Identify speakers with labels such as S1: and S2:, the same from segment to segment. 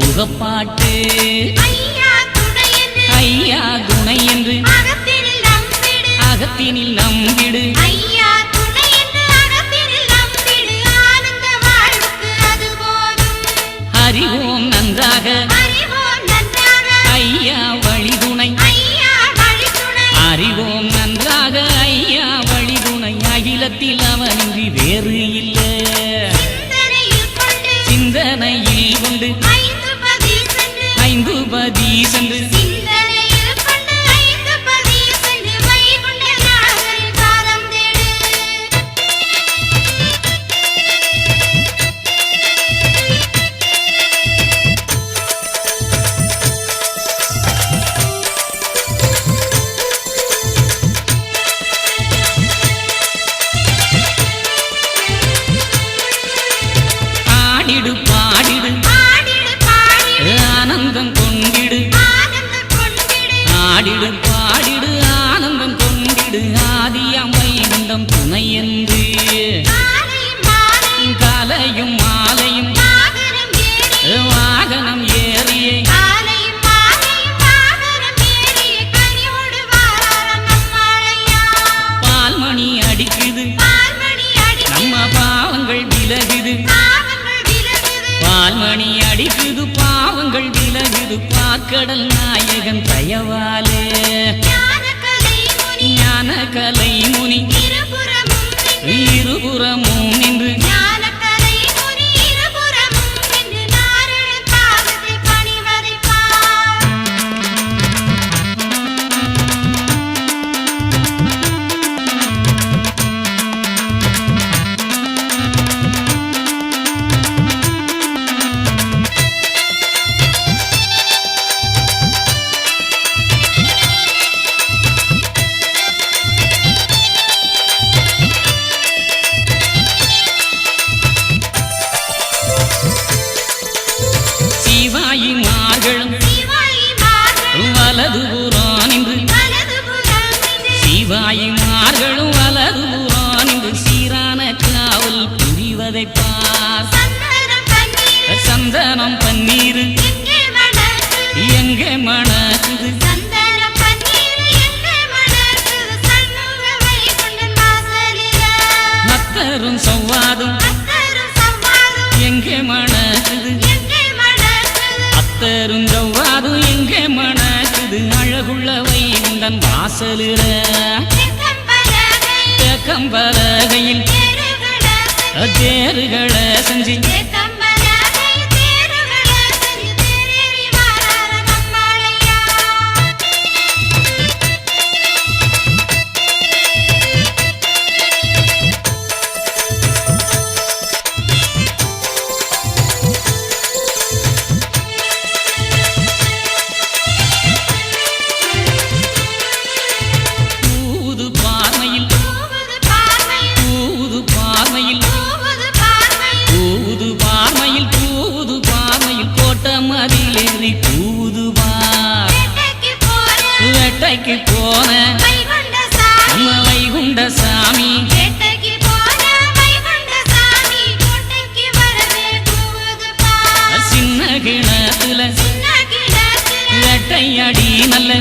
S1: சுகப்பாட்டு ஐயா துணை என்று அகத்தினில் நம்பிடு அறிவோம் நன்றாக ஐயா வழிதுணை அறிவோம் நன்றாக ஐயா வழிதுணை அகிலத்தில் அவனின்றி வேறு இல்லை சிந்தனையில் கொண்டு ஐந்து பதி சென்று பாடிடு ஆனந்தம் கொண்டிடு ஆடிடு பாடிடு ஆனந்தம் கொண்டிடு ஆதியம்மை குண்டம் துணை என்று காலையும் மாலையும் வாகனம் ஏறியே பால்மணி அடிக்குது நம்ம பாவங்கள் விலகுது பால்மணி அடிக்குது பாவங்கள் விலகுது பாக்கடல் நாயகன் தயவாலே ஞான கலை முனி இருபுறமும் நின்று வலதுபுறம் நின்று சிவாயிமார்களும் வலதுபுறம் நின்று சீரான காவல் புரிவதை பார் சந்தனம் பன்னீர் எங்கே மணக்குது அத்தரும் சவ்வாதும் எங்கே மணக்குது அத்தரும் சவ்வாதும் எங்கே மணக்குது அழகுள்ளவை உந்தன் வாசலில கம்பலகையில் தேறுகளை செஞ்சு வேட்டைக்கு போன நம்ம வைகுண்ட சாமி சின்ன கிணத்துல வேட்டையாடி நல்ல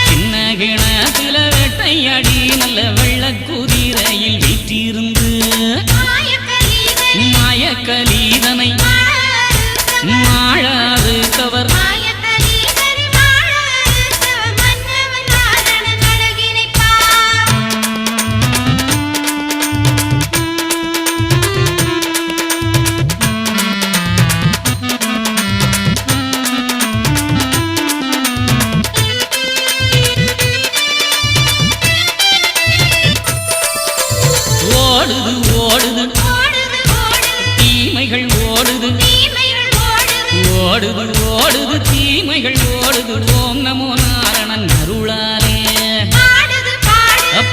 S1: சின்ன கிணத்துல வேட்டையாடி நல்ல வெள்ள குதிரையில் வீற்றிருந்து மாயக்கலீதனை மாழாது கவர் ஓடுது ஓடுது தீமைகள் ஓடுது ஓடுது ஓடுது தீமைகள் ஓடுது ஓம் நமோ நாரணன் அருளாலே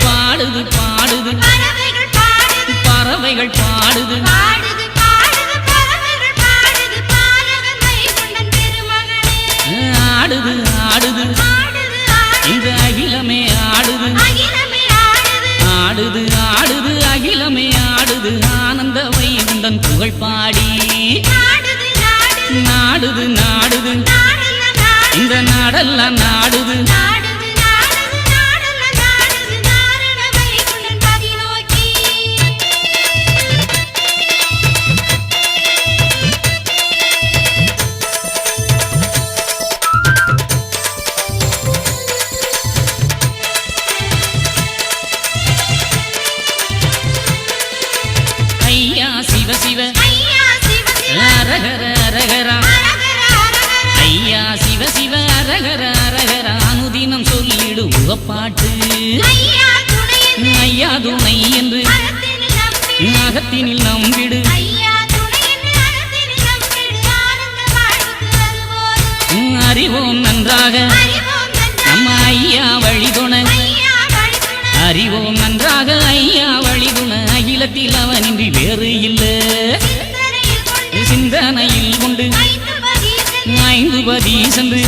S1: பாடுது பாடுது பறவைகள் பாடுது ஆடுது ஆடுது இந்த அகிலமே ஆடுது ஆடுது ஆடுது அகிலமே ஆடுது ஆனந்த வைகுண்டன் புகழ் பாடி நாடுது நாடுது இந்த நாடெல்லாம் நாடுது ஐயா சிவ சிவ அரகர அரகரா ஐயா சிவ சிவ அரகர அரகர அனுதினம் சொல்லிடு உகப்பாட்டு ஐயா துணை என்று அகத்தினில் நம்பிடு அறிவோம் நன்றாக நம்ம ஐயா வழிதுணை அறிவோம் நன்றாக ஐயா வழிதுண அகிலத்தில் அவனின்றி வேறு இல்லை சிந்தனையில் கொண்டு 5 பதி சென்று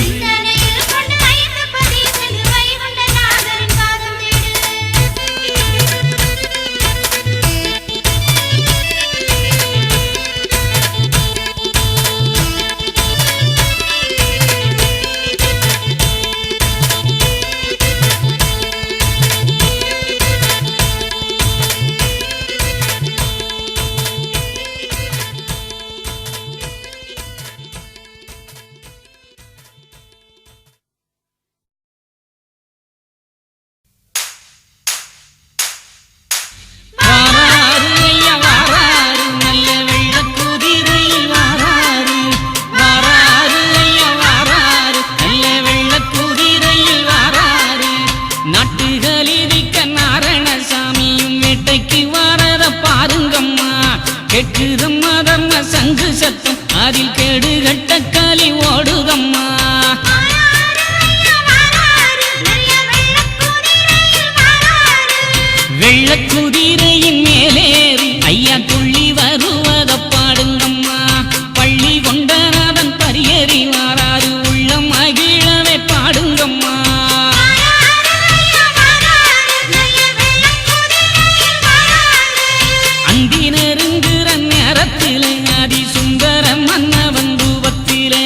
S1: கேட்குதம்மா தர்ம சங்கு சத்தம் அதில் கேடு கட்ட காலி ஓடுதம்மா வெள்ளக்குதிரையின் மேலேறி ஐயா துள்ளி வருவத பாடுங்கம்மா பள்ளி கொண்டநாதன் பரியேறி வாராறு உள்ளம் மகிழவே பாடுங்கம்மா அந்தினருங்குற நேரத்திலே அதி சுந்தர மன்னவன் ரூபத்திலே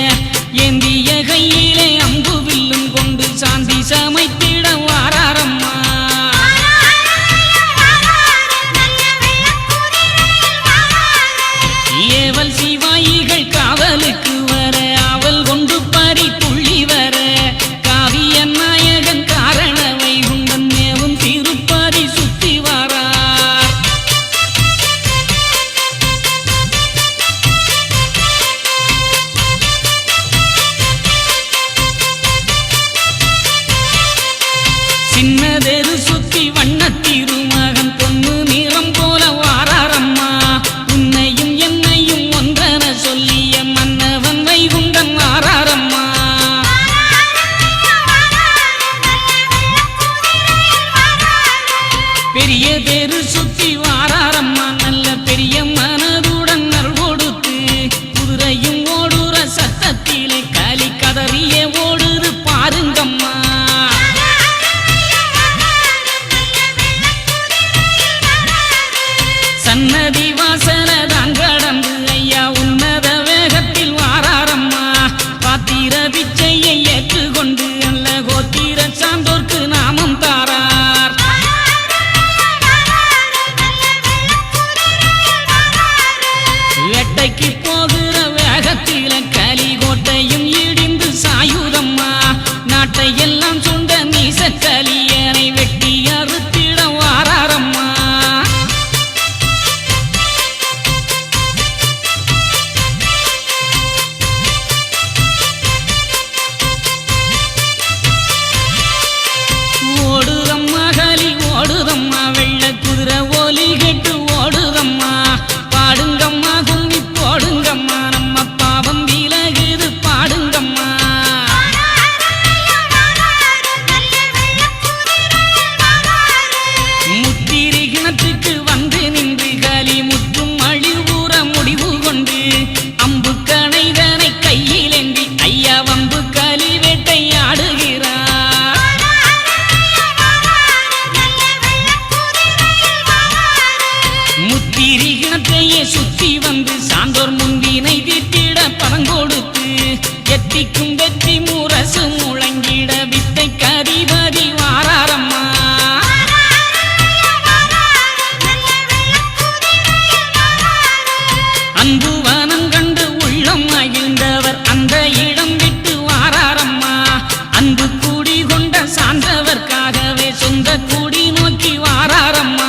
S1: ஏந்திய கையிலே அம்பு வில்லும் கொண்டு சாந்தி சமைத்திட வாராரம்மா தித்திக்கும் வெற்றி முரசு முழங்கிட வித்தை கதிபதி வாராரம்மா. அன்பு வனம் கண்டு உள்ளம் மகிழ்ந்தவர் அந்த இடம் விட்டு வாராரம்மா. அன்பு கூடி கொண்ட சார்ந்தவர்க்காகவே சொந்த கூடி நோக்கி வாராரம்மா.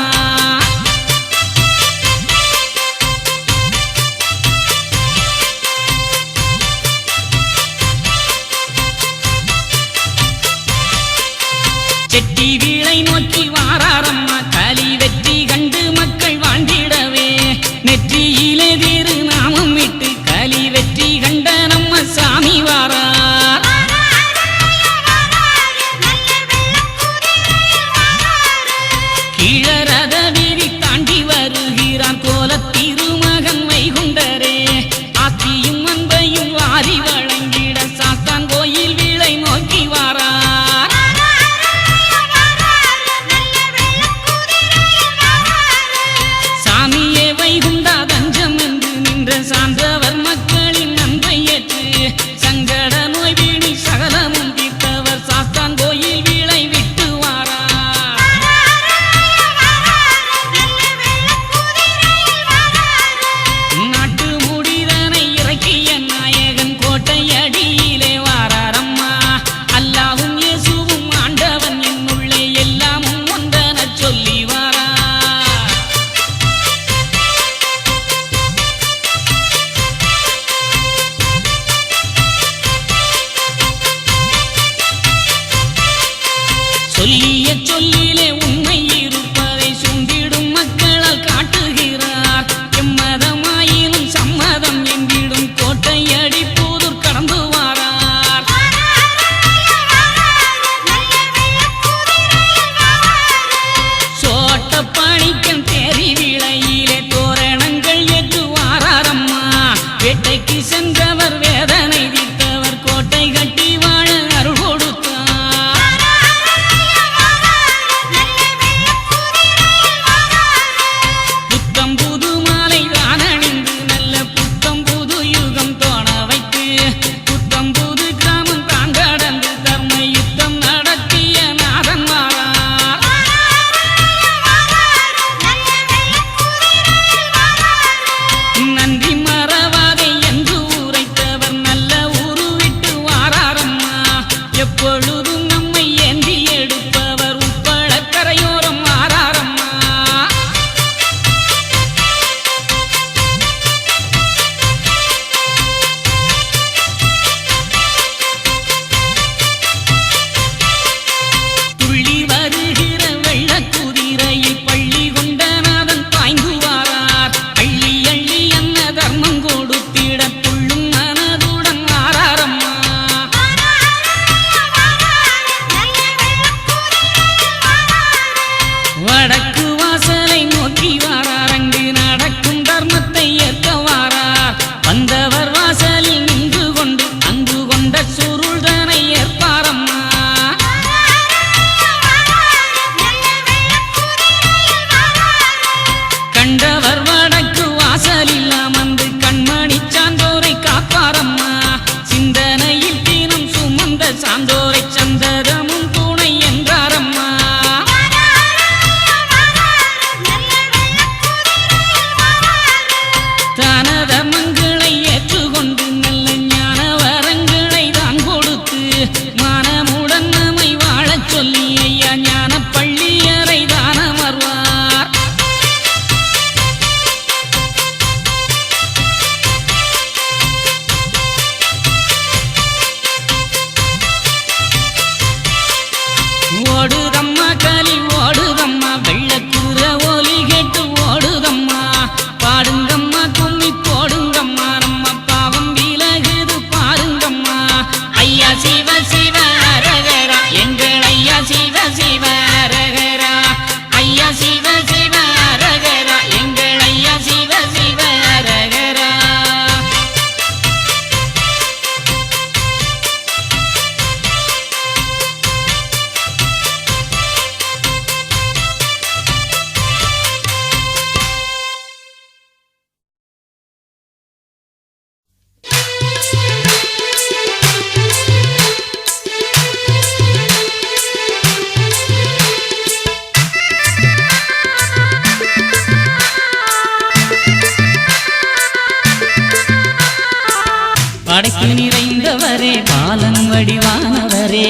S1: நிறைந்தவரே பாலன் வடிவானவரே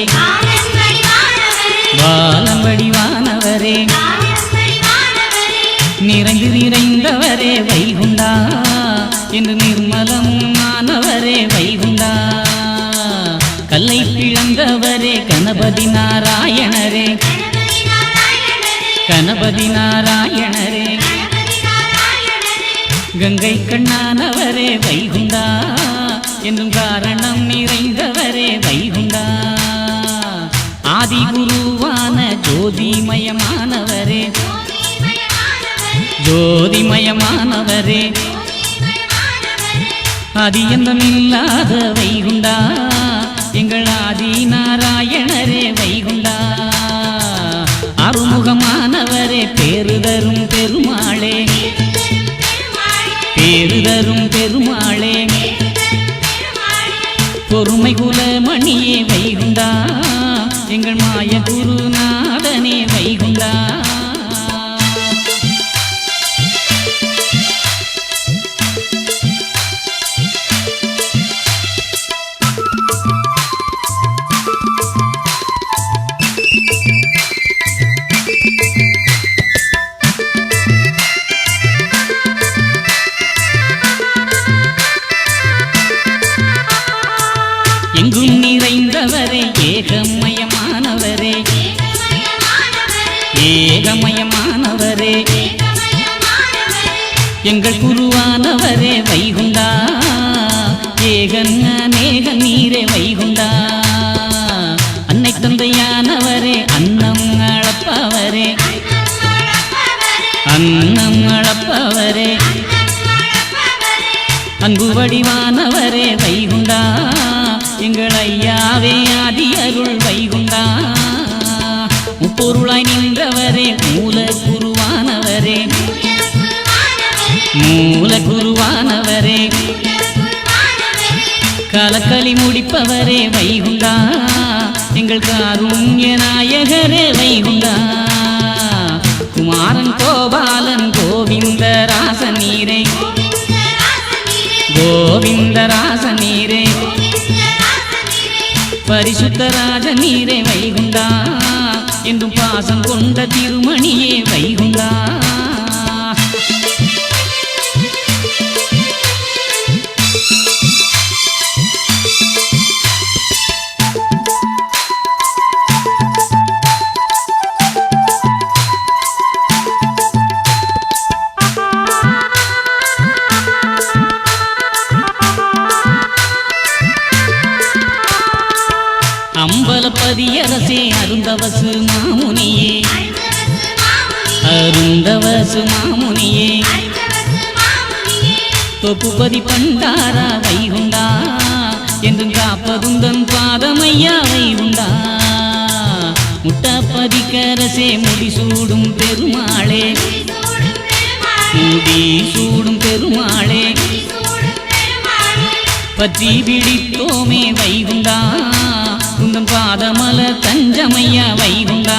S1: பாலன் வடிவானவரே நிறைந்து நிறைந்தவரே வைகுண்டா என்று நிர்மலமானவரே வைகுண்டா கல்லை பிளந்தவரே கணபதி நாராயணரே கணபதி நாராயணரே கங்கை கண்ணானவரே வைகுண்டா என்றும் காரணம் நிறைந்தவரே வைகுண்டா ஆதி குருவான ஜோதிமயமானவரே ஜோதிமயமானவரே அதியந்தமில்லாத வைகுண்டா எங்கள் ஆதி நாராயணரே வைகுண்டா அருமுகமானவரே பேருதரும் பெருமாளே பேருதரும் பெருமாளே பொறுமை குலமணியே வைகுண்டா எங்கள் மாய குருநாதனே வைகுண்டா எங்கும் நிறைந்தவரே ஏகமயமானவரே ஏகமயமானவரே எங்கள் குருவானவரே வைகுண்டா ஏகன் அநேக நீரே வைகுண்டா அன்னை தந்தையானவரே அன்னம் அளப்பவரே அன்னம் அளப்பவரே அன்பு வடிவானவரே வைகுண்டா எங்கள் ஐயாவே ஆதி அருள் வைகுண்டா முப்பொருளாய் நின்றவரே மூல குருவானவரே மூல குருவானவரே கலக்கலி முடிப்பவரே வைகுண்டா எங்கள் காருண்ய நாயகரே வைகுண்டா குமாரன் கோபாலன் கோவிந்தராசனீரே கோவிந்தராசனீரே பரிசுத்தராஜ நீரே வைகுண்டா என்றும் பாசம் கொண்ட திருமணியே வைகுண்டா அம்பலப்பதியரசே அருந்தவசு மாமுனியே அருந்தவசு மாமுனியே தொப்புபதி பண்டாரா வைகுண்டா என்றும் காப்பதுந்தன் பாதமையா வைகுண்டா முட்டப்பதிக்கரசே முடிசூடும் பெருமாளே முடிசூடும் பெருமாளே பற்றி பிடித்தோமே வைகுண்டா குந்தம் பாதமல தஞ்சமையா வைகுண்டா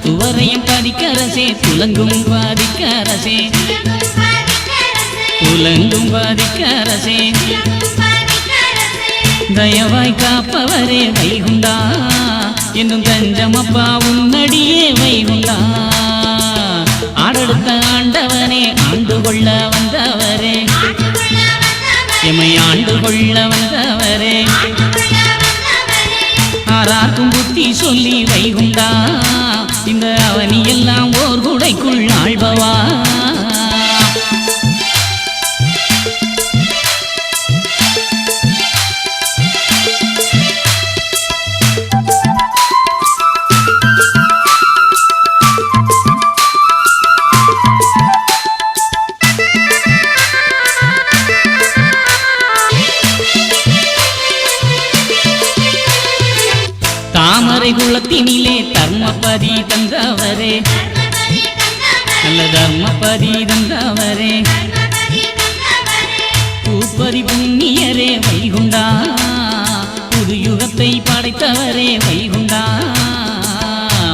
S1: துவரையும் பதிக்கரசே துலங்கும் பாதிக்கரசே துலங்கும் பாதிக்கரசே தயவாய் காப்பவரே வைகுண்டா என்றும் தஞ்சமப்பா உன்னடியே வைகுண்டா ஆடெடுத்த ஆண்டவனே ஆண்டு கொள்ள வந்தவரே எமை ஆண்டு கொள்ள வந்தவரே ஆரார்க்கும் புத்தி சொல்லி வைகுண்டா இந்த அவனி எல்லாம் ஓர் குடைக்குள் ஆழ்பவா தாமரை குளத்தினிலே தர்மபதி தந்தவரே நல்ல தர்மபதி தந்தவரே பூப்பதி புண்ணியரே வைகுண்டா புது யுகத்தை படைத்தவரே வைகுண்டா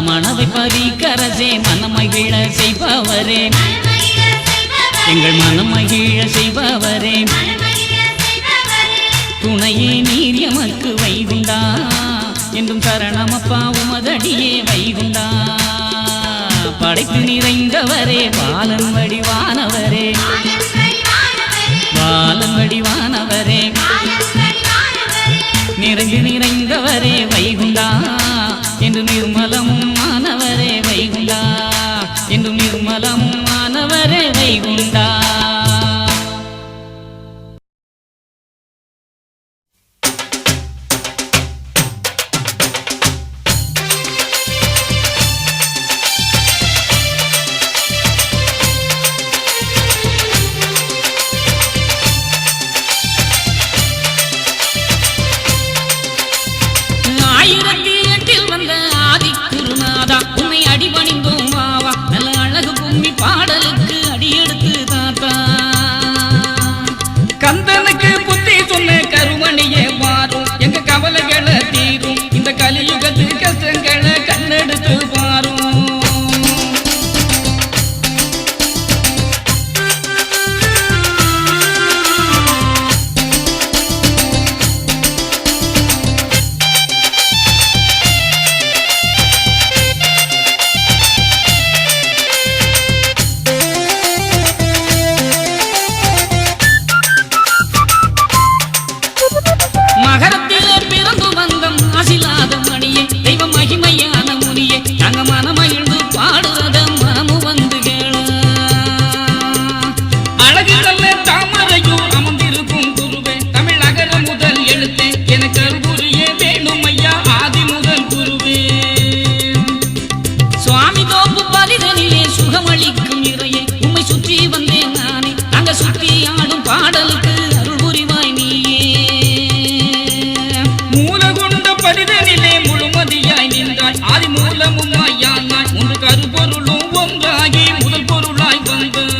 S1: மனதை பதிக்கரசே மனமகிழ செய்பவரே எங்கள் மனமகிழ செய்பவரே துணையே நீர் எமக்கு வைகுண்டா என்றும் சரணமப்பா உமதடியே வைகுண்டா. படைத்து நிறைந்தவரே பாலன் வடிவானவரே, பாலன் வடிவானவரே, நிறைந்து நிறைந்தவரே வைகுண்டா என்று நிர்மலமும் ஆனவரே வைகுண்டா, என்று நிர்மலமும் ஆனவரே வைகுண்டா. பாடலுக்கு அடியெடுத்து தாத்தா கந்தனுக்கு புத்தி சொன்ன கருமணியே மாறும், எங்க கவலைகளை தீரும், இந்த கலியுகத்து கஷ்டங்களை கண்ணெடுத்து பாரும். மகரத்திலே பிறந்து வந்தம் அசிலாத மணியே, தெய்வ மகிமையான முனியே, தங்க மனமகிழ்ந்து பாடுறத மனமு வந்து கேள. அழகு நல்ல தாமரையும் அமர்ந்திருக்கும் குருவே, தமிழ் அகர முதல் எழுத்தே எனக்கு அருள்புரியே வேணும் ஐயா ஆதி முதல் குருவே. சுவாமி தோப்பு பரிதனிலே சுகமளிக்கும் இறையே, உம்மை சுற்றி வந்தேன் நானே, அங்க சுற்றி ஆடும் பாடலுக்கு அருள் புரிவாய் நீயே. பரிதனிலே முழுமதியாய் நின்றாய், ஆதி மூலமுமாய் யானாய், ஒன்று கருப்பொருளும் ஒன்றாகி முதல் பொருளாய் வந்தாய்.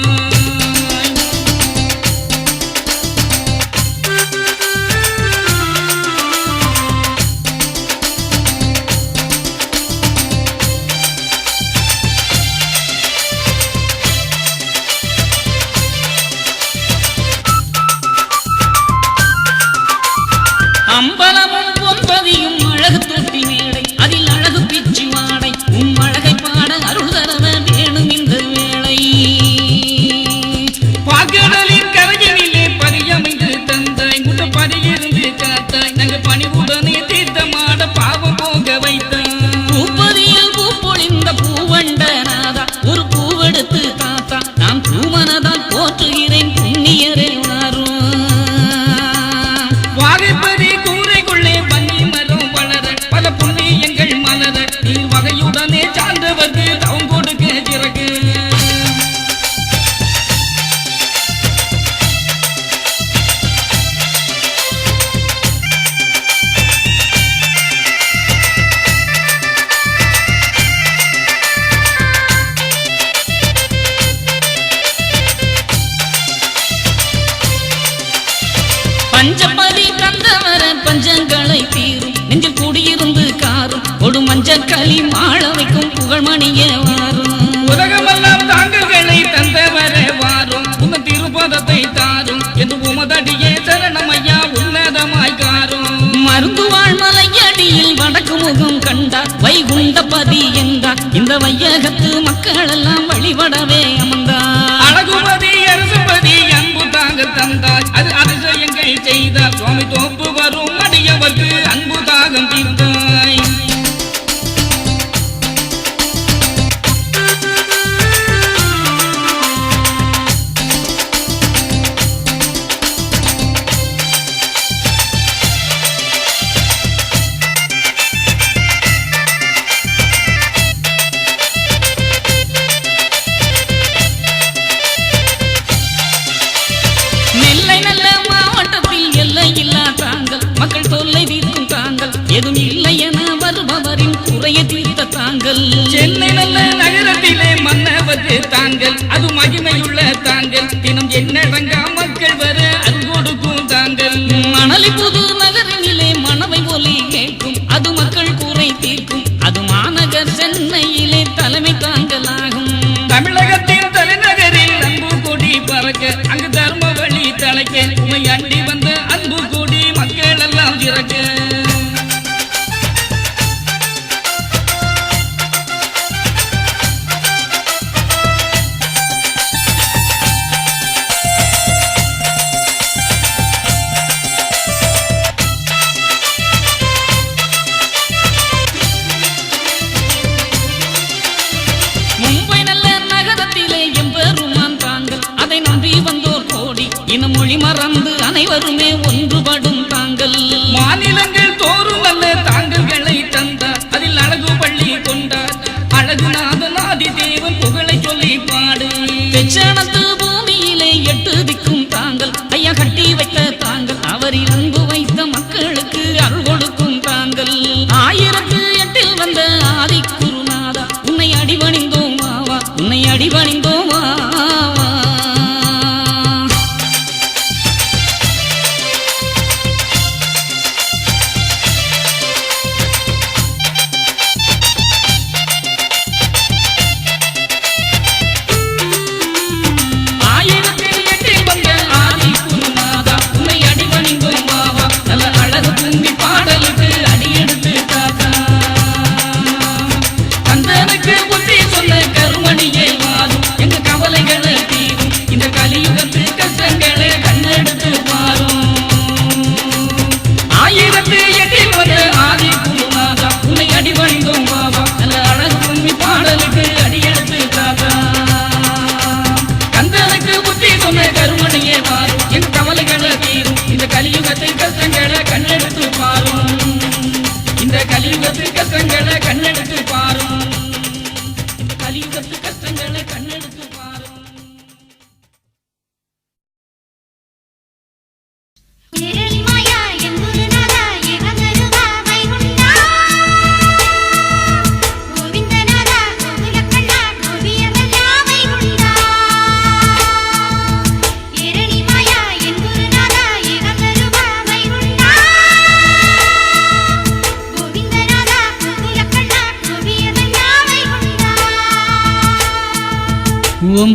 S1: அம்பலமும் பொன்பதியும் அழகு தொட்டி மேடை, அதில் அழகு பிச்சு வாடை, உம் அழகை பாட அருள் தரவ வேணும் இந்த வேளை. பாக்கடலின் கரையினிலே பரியமைந்து தந்தாய், முட்ட பரியிருந்து காத்தாய், நாங்கள் பணிவுடனே தீர்த்தமாட பாவம் போக வைத்தாய். பூப்பதியில் பூப்பொழிந்த பூவண்ட நாதா, ஒரு பூவெடுத்து தாத்தா, நான் பூமனதான் போற்றுகிறேன் புண்ணியரே வாரும். வாகைப்பதி கூரைக்குள்ளே பன்னி மரம் வளர, பல புண்ணியங்கள் மலர, நீ வகையுடனே சார்ந்தவர்க்கு தவம் கொடுக்க சிறகு. பஞ்சபதி கந்தவர பஞ்சங்களை தீரும், நெஞ்சில் கூடியிருந்து காரும், கொடு மஞ்சள் களி மாள வைக்கும் புகழ்மணியே வாரும். உலகமெல்லாம் தாங்கல்களை தந்தவர வாரும், உங்க திருப்பதத்தை தாரும், என்று உமதடியே சரணமையா உன்னதமாய் காரும். மருந்து வாழ்மலையடியில் வடக்கு முகம் கண்டார், வைகுண்டபதி என்றார், இந்த வையகத்து மக்கள் எல்லாம் வழிபடவே அமர்ந்தார். அழகுபதி அரசுபதி அன்பு தாங்க தந்தாய், அது அதிசயங்கள் செய்தார், சுவாமி தோப்பு வரும் அடியவர்க்கு அன்பு தாகம் தீர்ந்தாய். அனைவருமே ஒன்றுபடும் தாங்கள்
S2: மாநிலங்கள் தோறும் அல்ல தாங்கல்களை தந்தார் அதில் அழகு பள்ளி கொண்டார் அழகுநாதன் ஆதி தேவன் புகழை சொல்லி பாடு
S1: பெச்சனத்து பூமியிலே 8 திக்கும் தாங்கள் ஐயா கட்டி வைத்த தாங்கள் அவரில் அன்பு வைத்த மக்களுக்கு அருள் கொடுக்கும் தாங்கள் 1008 வந்த ஆதி குருநாதா உன்னை அடிபணிந்தோம் மாவா உன்னை அடிபணிந்தோம் மாவா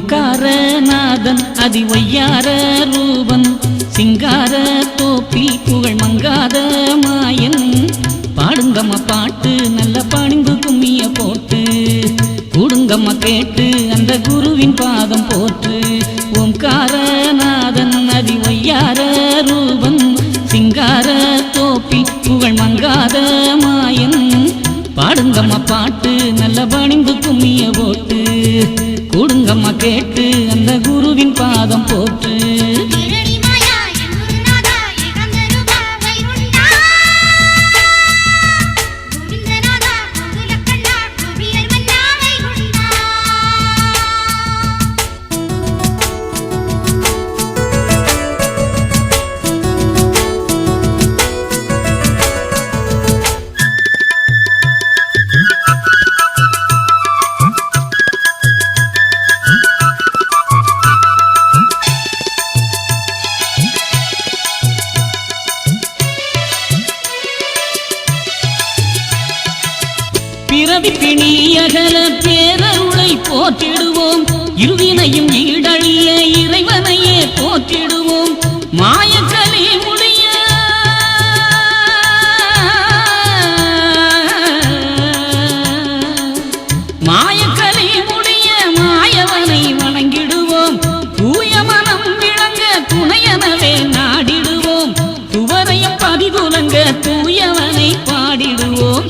S1: ஓம்காரநாதன் அதி ஒய்யார ரூபன் சிங்கார தோப்பில் புகழ் மங்காத மாயன் பாடுங்கம்மா பாட்டு நல்ல பணிந்து கும்மிய போட்டு கூடுங்கம்மா கேட்டு அந்த குருவின் பாதம் போற்று ஓம்காரநாதன் அதி ஒய்யார ரூபன் சிங்கார தோப்பில் புகழ் மங்காத மாயன் பாடுங்கம்மா பாட்டு நல்ல பணிந்து கும்மிய போட்டு கூடுங்கம்மா கேட்டு அந்த குருவின் பாதம் போற்று பிறவி பிணியகல பேரருளை போற்றிடுவோம் இருவினையும் ஈடழிய இறைவனையே போற்றிடுவோம் மாயக்கலி முடிய மாயக்கலி முடிய மாயவனை வணங்கிடுவோம் தூய மனம் விளங்க துணையனவே நாடிடுவோம் துவரையும் பதிதுலங்க தூயவனை பாடிடுவோம்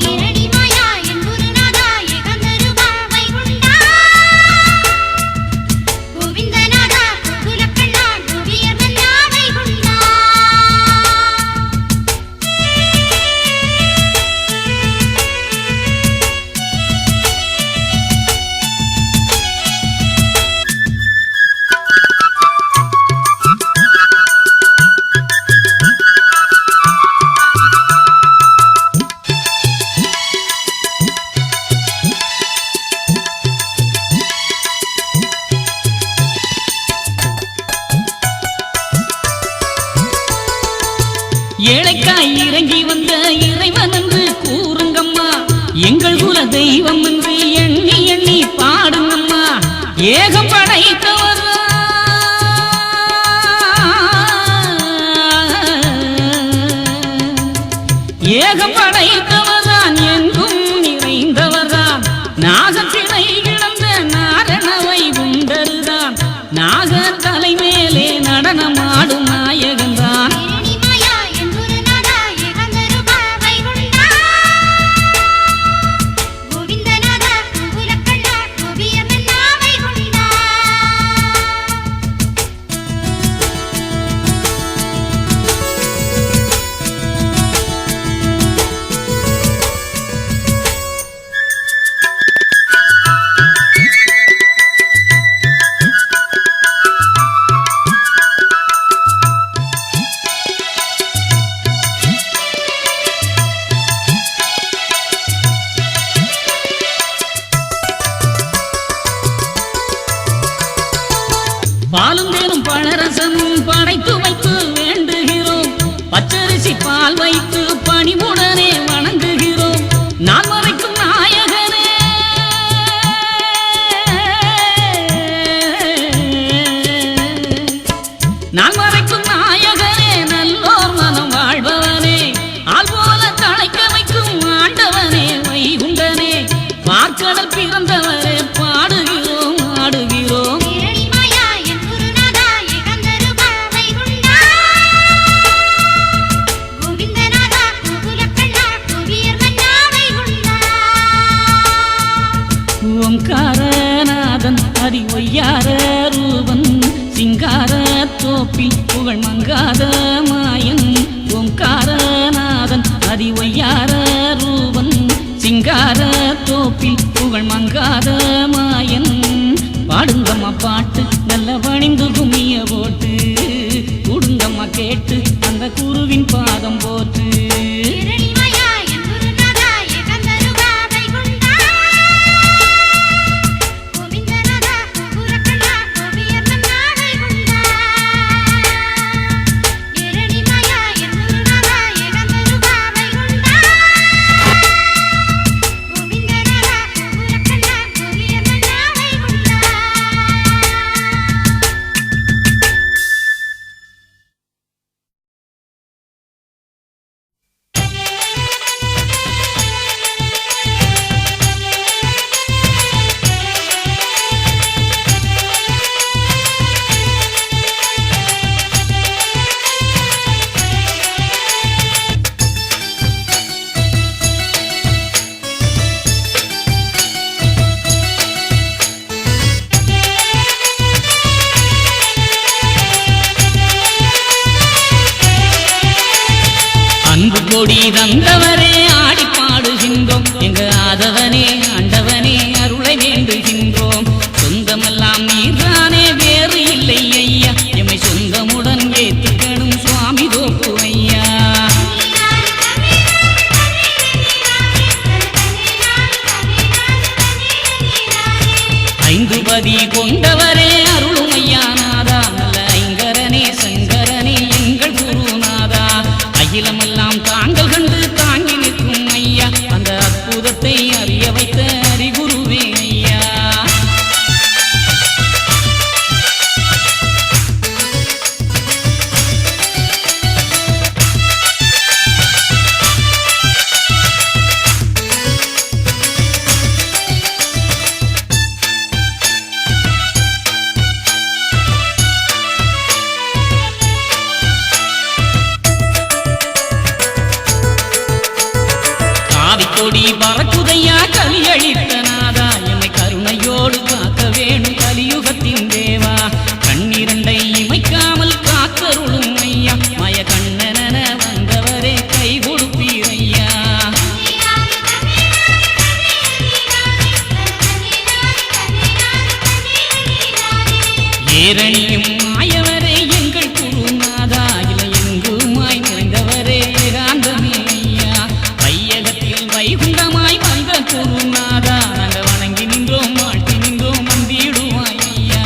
S1: ஏழைக்காய் இறங்கி வந்த இறைவன் என்று கூறுங்கம்மா எங்கள் குல தெய்வம் என்று எண்ணி எண்ணி பாடுங்கம்மா ஏகம் படைத்தவர் ஏகம் படைத்தவர்தான் எங்கும் நிறைந்தவர்தான் நாகத்தினை கிடந்த நாரணவை குண்டருதான் நாகர் தலை மேலே நடனமாடும் நாயகன்தான் கால் வைத்து பணிவுடனே வணங்குகிறோம் நான் மறைக்கும் நாயகனே. நான் மறைக்கும் நாயகனே நல்லோர் மனம் வாழ்பவனே ஆள் போல தழைக்க வைக்கும் ஆண்டவனே வைகுண்டனே பார்க்கடல் பிறந்தவரே பாடுகிறோம் ஆடுகிறோம். ஓம்காரநாதன் அதி ஒய்யார ரூபன் சிங்கார தோப்பில் புகழ் மங்காத மாயன். ஓம்காரநாதன் அதி ஒய்யார ரூபன் சிங்கார தோப்பில் புகழ் மங்காத மாயன். பாடுங்கம்மா பாட்டு நல்ல பணிந்து கும்மிய போட்டு கூடுங்கம்மா கேட்டு அந்த குருவின் பாதம் போட்டு. அன்பு கொடி தந்தவரே ஆடி பாடுகின்றோம் எங்க ஆதவனே ஆண்டவனே அருளை வேண்டுகின்றோம். சொந்தமெல்லாம் நீர்தானே வேறு இல்லை ஐயா எம்மை சொந்தமுடன் ஏத்துக்கணும் சுவாமி தோப்பு ஐயா. ஐந்து பதி கொண்டவரே அருளும் ஐயா நாதா நல்ல ஐங்கரனே சங்கரனே எங்கள் குருநாதா. அகிலமெல்லாம் தாங்கள் கண்டு தாங்கி நிற்கும் ஐயா அந்த அற்புதத்தை அறிய வைத்த அறிகுருவே ஐயா. கொடி பறக்குதையா கலியளித்த நாதா எம்மை கருணையோடு காக்க வேணும் கலியுகத்தின் தேவா. கண்ணிரண்டை இமைக்காமல் காத்தருளும் ஐயா மய கண்ணன வந்தவரே கை கொடுப்பீரையா. ஏரணியும் மாயவரே எங்கள் குருநாதா இல்லை எங்குமாய் நிறைந்தவரே ஏகாந்தமே ஐயா. வையகத்தில் வைகுண்டமாய் வந்த குருநாதா நாங்கள் வணங்கி நின்றோம் வாழ்த்தி நின்றோம் வந்திடுவாய் ஐயா.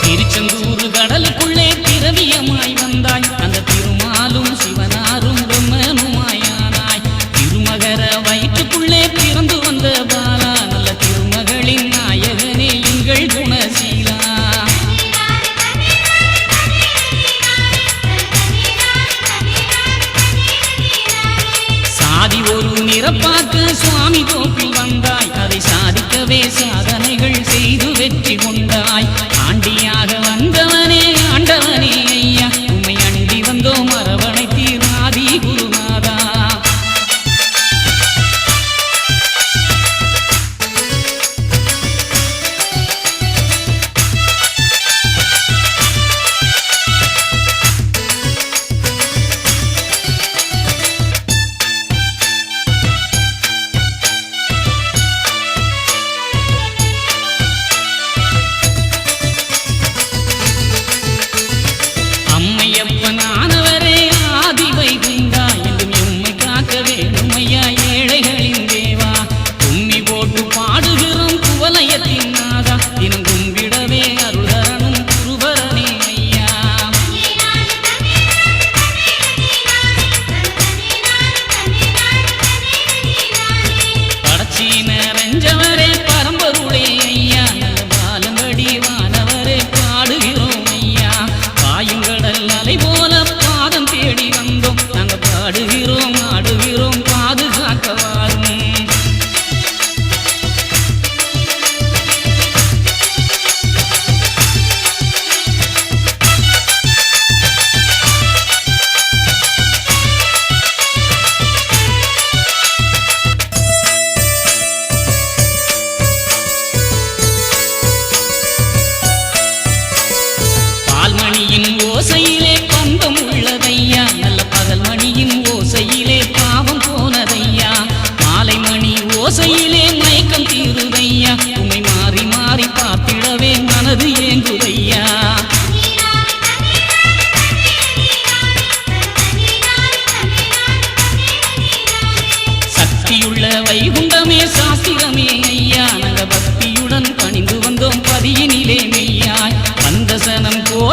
S1: திருச்செந்தூர் கடலுக்குள்ளே திரவியமாய் வந்தாய் அந்த திருமாலும் சிவனாரும் பிரம்மனுமாயானாய். திருமகர வயிற்றுக்குள்ளே பிறந்து வந்த பாலா நல்ல திருமகளின் நாயகனே எங்கள் குணசீலா. சாதி ஒரு நிறப்பாக்க சுவாமி தோப்பில் வந்தாய் அதை சாதிக்கவே சாதனைகள் செய்து வெற்றி கொண்டாய். ஆண்டியாக வந்தவனே ஆண்டவனே ஐயா உம்மை அண்டி வந்தோம் அரவணைத்தீர் ஆதி குருநாதா.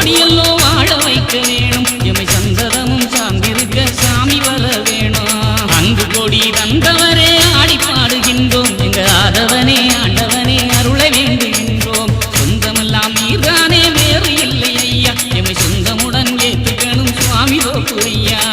S1: கோடியெல்லோ வாழ வைக்க வேணும் எமை சந்ததமும் சார்ந்திருக்க சாமி வர வேணும் அன்பு கொடி தந்தவரே ஆடி பாடுகின்றோம் எங்க ஆதவனே ஆண்டவனே அருள வேண்டுகின்றோம் சொந்தமெல்லாம் நீர்தானே வேறு இல்லை ஐயா எமை சொந்தமுடன் ஏற்றுக்கணும் சுவாமி தோப்புரையா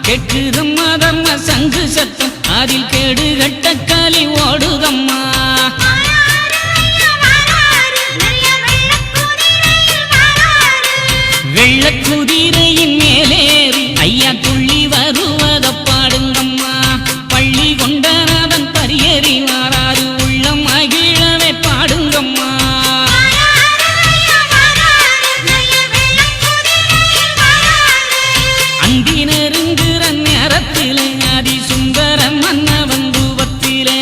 S1: கெட்டுதம்மா தர்ம சங்கு சத்தம் அதில் கேடு கட்ட களி ஓடுதம்மா வெள்ளக்குதிரையின் மேலேறி ஐயா துள்ளி வருவத பாடுங்கம்மா பள்ளி கொண்டநாதன் பரியேறி வாராறு உள்ளம் மகிழவே பாடுங்கம்மா அந்தினருங்குற நேரத்திலே அதி சுந்தர மன்னவன் ரூபத்திலே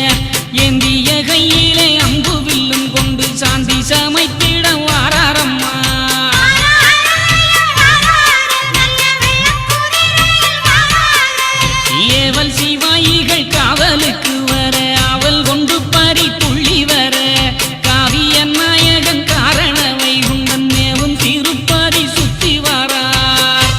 S1: ஏந்திய கையிலே அம்பு வில்லும் கொண்டு சாந்தி சமைத்திட வாராரம்மா ஏவல் சிவாயிகள் காவலுக்கு வர அவள் கொண்டு பறி துள்ளி வர காவிய நாயகன் காரண வைகுண்டன் மேவும் திருப்பதி சுத்தி வாரார்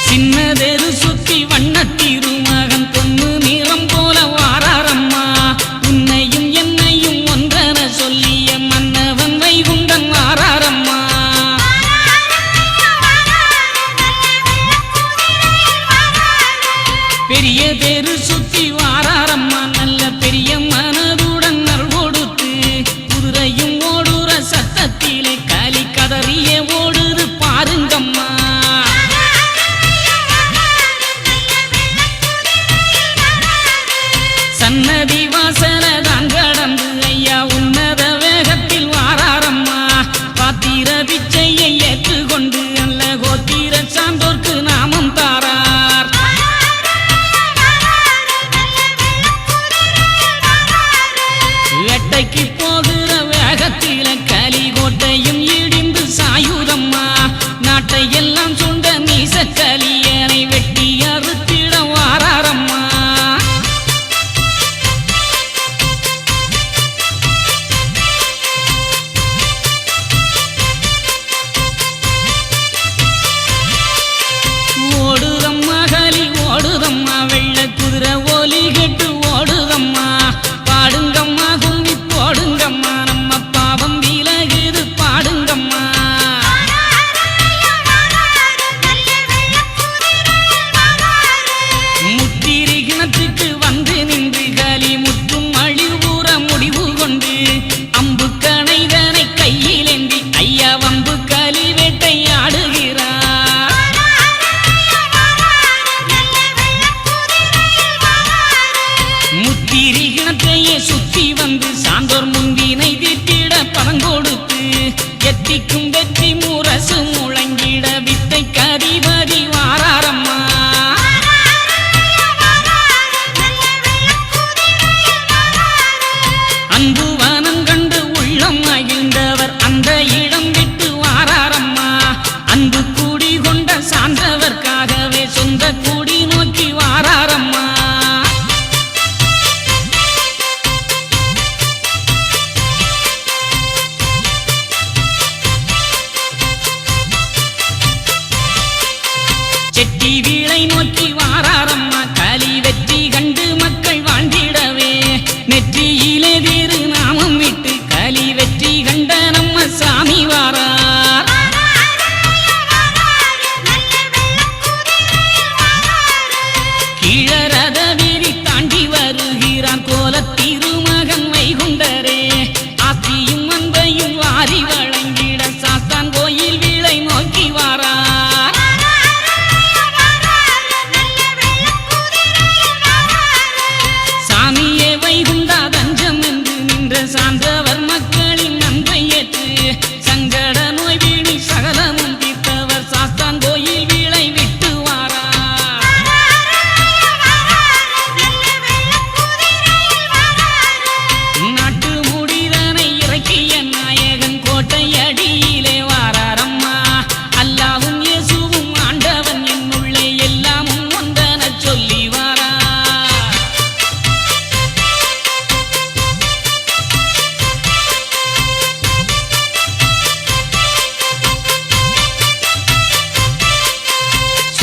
S1: சின்னதெரு சுத்தி வண்ணத்திருமகன் பொண்ணு நிறம் போல வாராரம்மா உன்னையும் என்னையும் ஒன்றென சொல்லிய மன்னவன் வைகுண்டன் வாராரம்மா பெரிய தெரு சுத்தி வாராரம்மா நல்ல பெரிய மனதுடன் நல் கொடுத்து குதிரையும் ஓடுற சத்தத்திலே களி கதறிய ஓடுது பாருங்கம்மா சன்னதி வாசலதான் கடந்து ஐயா உன்னத வேகத்தில் வாராரம்மா பாத்திர பிச்சையை ஏற்றுக்கொண்டு அல்ல கோத்திர சான்றோர்க்கு நாமம் தாரார் வேட்டைக்கு போகிற வேகத்தில களி கோட்டையும் இடிந்து சாயுதம்மா நாட்டை எல்லாம் சுண்ட நீச களியனை வெட்டி அறுத்திட வாராரம்மா ஓடுதம்மா களி ஓடுதம்மா வெள்ள குதிரை ஒலி கெட்டு ஓடுதம்மா பாடுங்கம்மா கும்பி போடுங்கம்மா நம்ம பாவம் விலகுது பாடுங்கம்மா முத்திரி கிணத்துக்கு வந்து நின்று களி முற்றும் அழிவுற முடிவு கொண்டு அம்பு கணைதனை கையிலேந்தி ஐயா வம்பு களி வேட்டையாடுகிறார் முத்திரி கிணத்தையே சுத்தி வந்து சான்றோர் முந்தினை தீட்டிட பணம் கொடுத்து எத்திக்கும் வெற்றி முரசு முழங்கிட வித்தை கதிபதி வாராரம்மா அன்பு வனம் கண்டு உள்ளம் மகிழ்ந்தவர் அந்த இடம் விட்டு வாராரம்மா அன்பு கூடி கொண்ட சான்றவர்க்காகவே சொந்த கூடி நோக்கி வாராரம்மா செட்டி வீளை நோக்கி வாராரம்மா களி வெற்றி கண்டு மக்கள் வாழ்ந்திடவே நெற்றியிலே வேறு நாமம் விட்டு களி வெற்றி கண்ட நம்ம சாமி வாரார்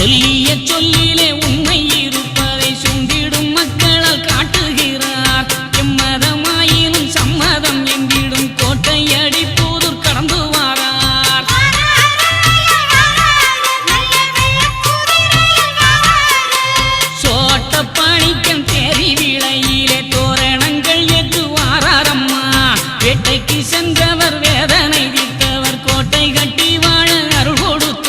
S1: சொல்லிய சொல்லிலே உண்மை இருப்பதை சுண்டிடும் மக்களால் காட்டுகிறார். எம்மதமாயினும் சம்மதம் என்றிடும் கோட்டையடி புதூர் கடந்து வாரார். சோட்டப்பணிக்கன் தேரி விளையிலே தோரணங்கள் ஏற்று வாராரம்மா. வேட்டைக்கு சென்றவர் வேதனை தீர்த்தவர் கோட்டை கட்டி வாழ அருள் கொடுத்தார்.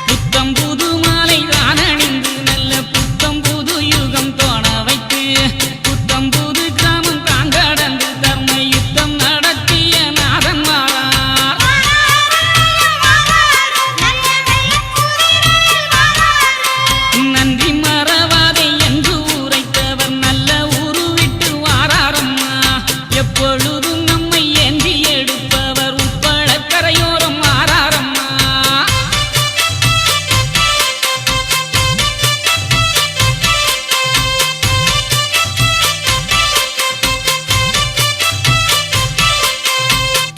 S1: புத்தம் புது மாலை தான் அணிந்து நல்ல புத்தம் புது யுகம் தோண வைத்து புத்தம் புது கிராமம் தான் கடந்து தர்ம யுத்தம் நடத்திய நாதன் வாரார். நன்றி மறவாதே என்று உரைத்தவர் நல்ல ஊரு விட்டு வாராரம்மா. எப்பொழுதும் நம்மை ஏந்தி எடுப்பவர் உட்பட கரையோரம் வாராரம்மா.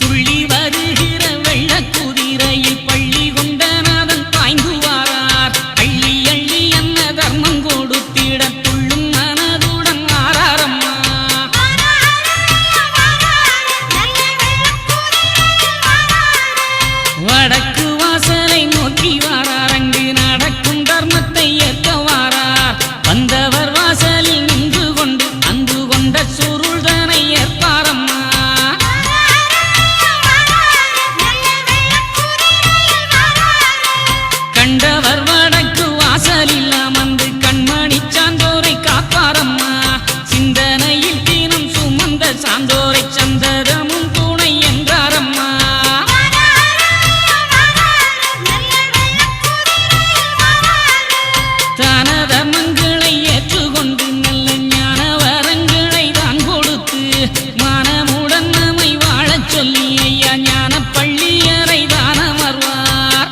S1: துள்ளி வருகிற வெள்ளக் குதிரையில் பள்ளி கொண்ட நாதன் பாய்ந்து வாரார். அள்ளி அள்ளி என்ன தர்மம் கொடுத்திட துள்ளும் மனதுடன் வாராரம்மா. வடக்கு வாசலை நோக்கி வாரார். அங்கு நடக்கும் தர்மத்தை ஏற்க வாரார். வந்தவர் வாசலில் நின்று கொண்டு அன்பு கொண்ட சுருள்தனை ஏற்பாரம்மா. கண்டவர் வடக்கு வாசலில் அமர்ந்து கண்மணி சான்றோரை காப்பாரம்மா. சிந்தனையில் தீனம் சுமந்த சான்றோரை சந்ததமும் துணை என்றாரம்மா. தானத மங்களை ஏற்றுக்கொண்டு நல்ல ஞான வரங்களை தான் கொடுத்து மனமுடன் நம்மை வாழச் சொல்லி ஐயா ஞான பள்ளியறை தான் அமர்வார்.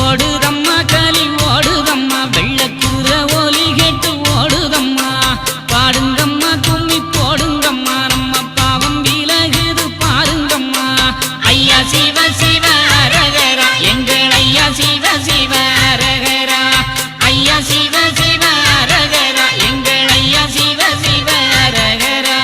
S1: ஓடுதம்மா கலி ஓடுதம்மா வெள்ளக்கூற ஒலி கேட்டு ஓடுதம்மா. பாடுங்கம்மா கும்மி போடுங்கம்மா நம்ம பாவம் விலகுது பாருங்கம்மா. ஐயா சிவ சிவ அரகரா எங்கள் ஐயா சிவ சிவ அரகரா. ஐயா சிவ சிவ அரகரா எங்கள் ஐயா சிவ சிவ அரகரா.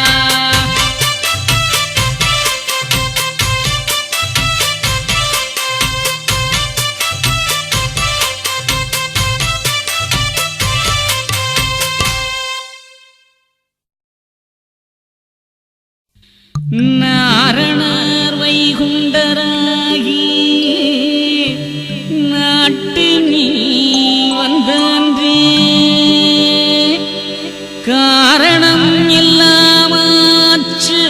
S1: நாரணர் வைகுண்டராகி நாட்டு நீ வந்தன்றே காரணம் எல்லாமாச்சு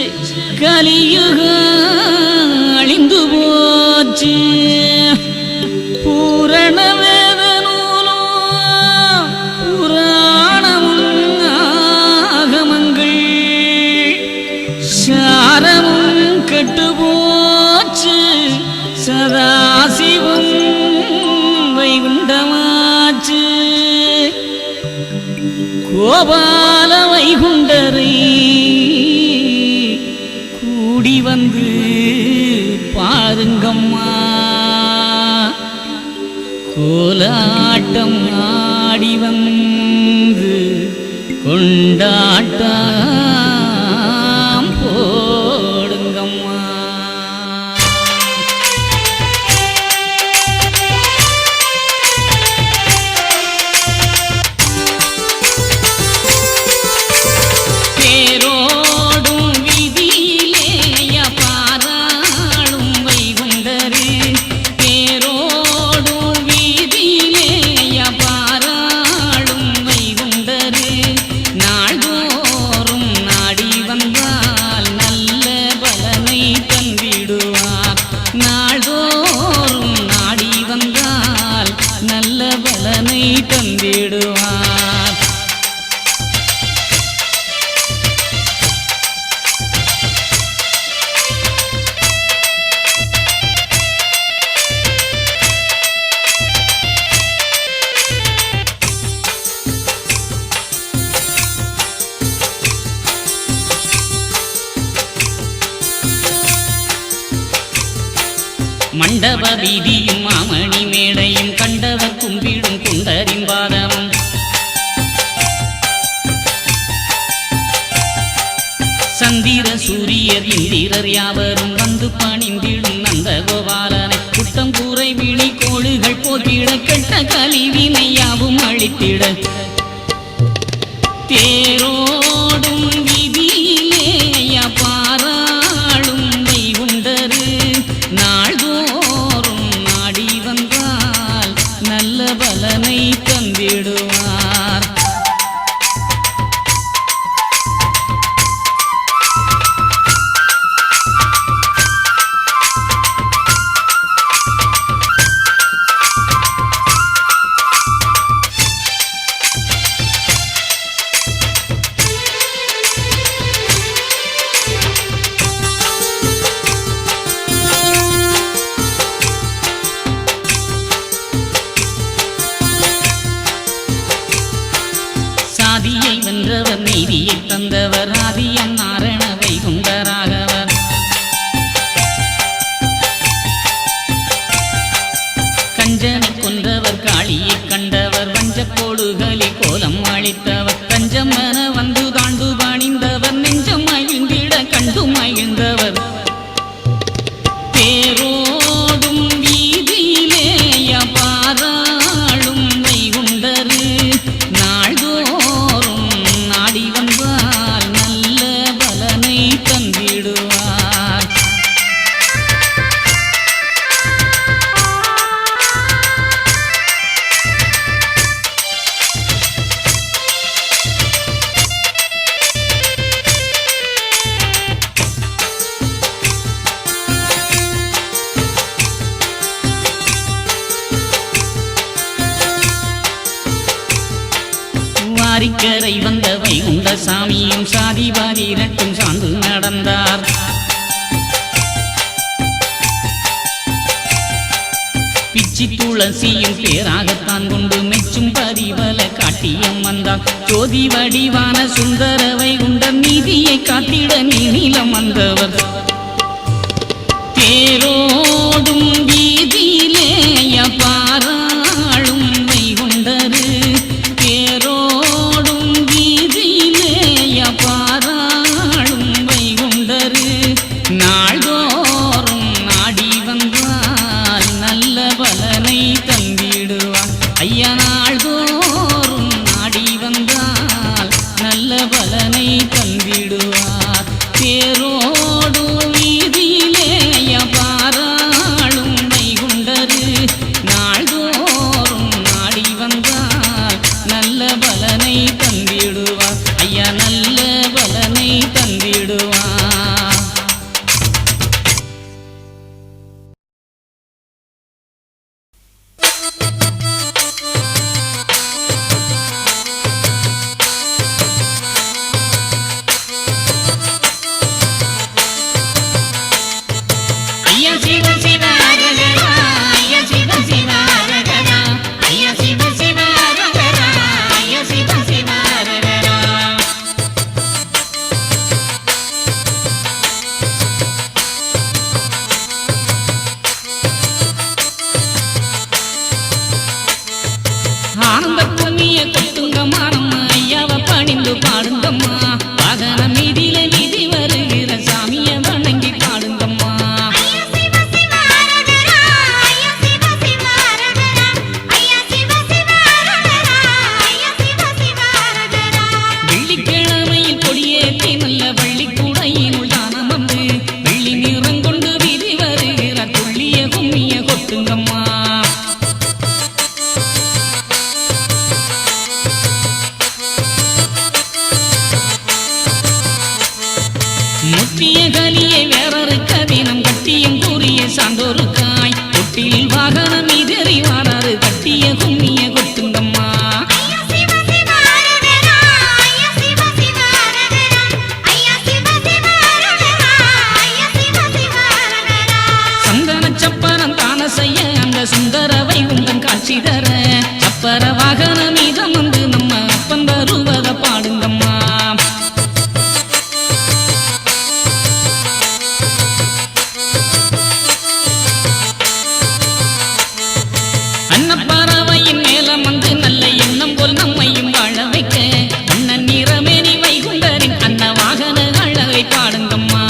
S1: கலியுகம் அழிந்து போச்சு. பூரண வேத நூலோ புராணமும் ஆகமங்கள் சாரமும் கெட்டு போச்சு. சதாசிவம் வைகுண்டமாச்சு. கோபால வைகுண்டரை கூடி வந்து பாருங்கம்மா. கோலாட்டம் ஆடி வந்து கொண்டாட்டம் போடுங்கம்மா. பேரோடும் விதியிலே பாராளும் வைகுண்டரு. பேரோடும் விதியிலே பாராளும் வைகுண்டரு. நாள்தோறும் மண்டப வீதியும் மாமணி மேடையும் கண்டவர் கும்பிடும் குண்டரின் பாதமும் சந்திர சூரியர் இந்திரர் யாவரும் வந்து பணிந்திடும் நந்த கோபாலனை குட்டம் கூரை விழி கோடுகள் போத்திட கெட்ட கலிவினை யாவும் அழித்திட தேரோடும் விதியிலே பாராளும் வைகுண்டரு நாள்தோறும் நாடி வந்தால் நல்ல பலனை தந்திடுவார். சாதியை வென்றவர் நீதியை தந்தவர் ஆதியன் நாரண வைகுண்டராகவர் கஞ்சனை கொன்றவர் காளியை கண்டவர் வஞ்சப்போடுகளில் கோலம் அளித்தவர் தஞ்சம் என வந்து தாண்டு பணிந்தவர் நெஞ்சம் மகிழ்ந்திட கண்டு மகிழ்ந்தவர் தேரோடும் வீதியிலே பாராளும் வைகுண்டரு நாள்தோறும் நாடி வந்தால் நல்ல பலனை தந்திடுவார். வாரிக்கரை வந்த வைகுண்ட சாமியும் சாதிவாதி இரட்டும் சார்ந்து நடந்தார். பிச்சி துளசியும் பேராகத்தான் கொண்டு மெச்சும் பரிவல காட்டியம் வந்தார். ஜோதி வடிவான சுந்தர வைகுண்டர் நீதியை காத்திட நீளம் வந்தவர் தேரோடும் வீதியிலே பாராளும் வைகுண்டரு தேரோடும் வீதியிலே பாராளும் வைகுண்டரு நாள்தோறும் நாடி வந்தால் நல்ல பலனை தந்திடுவார். ஐயா நாள்தோறும் நாடி வந்தால் நல்ல பலனை தந்திடுவார். தேரோடும் வீதியிலே பாரா அன்னப்பறவையின் மேல வந்து நல்ல எண்ணம் போல் நம்மையும் வாழ வைக்க அண்ணன் நிறமேனி வைகுண்டரின் அன்ன வாகன அழகை பாடுங்கம்மா.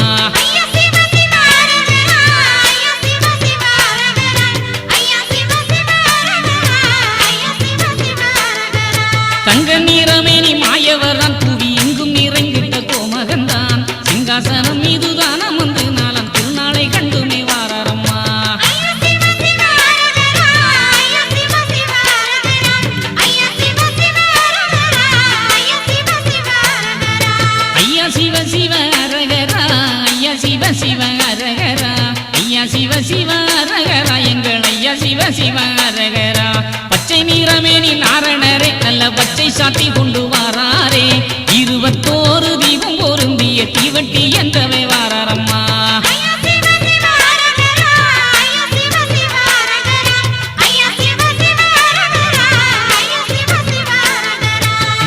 S1: தங்க நிறமேனி மாயவரான் புவி எங்கும் நிறைந்திட்ட கோமகன்தான் சிங்காசனம் மீதுதான் அமர்ந்து நாளாம் திருநாளை கண்டுமே வாராரம்மா. ஐயா சிவ சிவ அரகரா, ஐயா சிவ சிவ அரகரா, ஐயா சிவ சிவ அரகரா, எங்கள் ஐயா சிவ சிவ அரகரா. பச்சை நிறமேனி நாரணரே நல்ல பச்சை சாத்தி கொண்டு வாராரே 21 தீபம் பொருந்திய தீவட்டி என்றவே வாராரம்மா.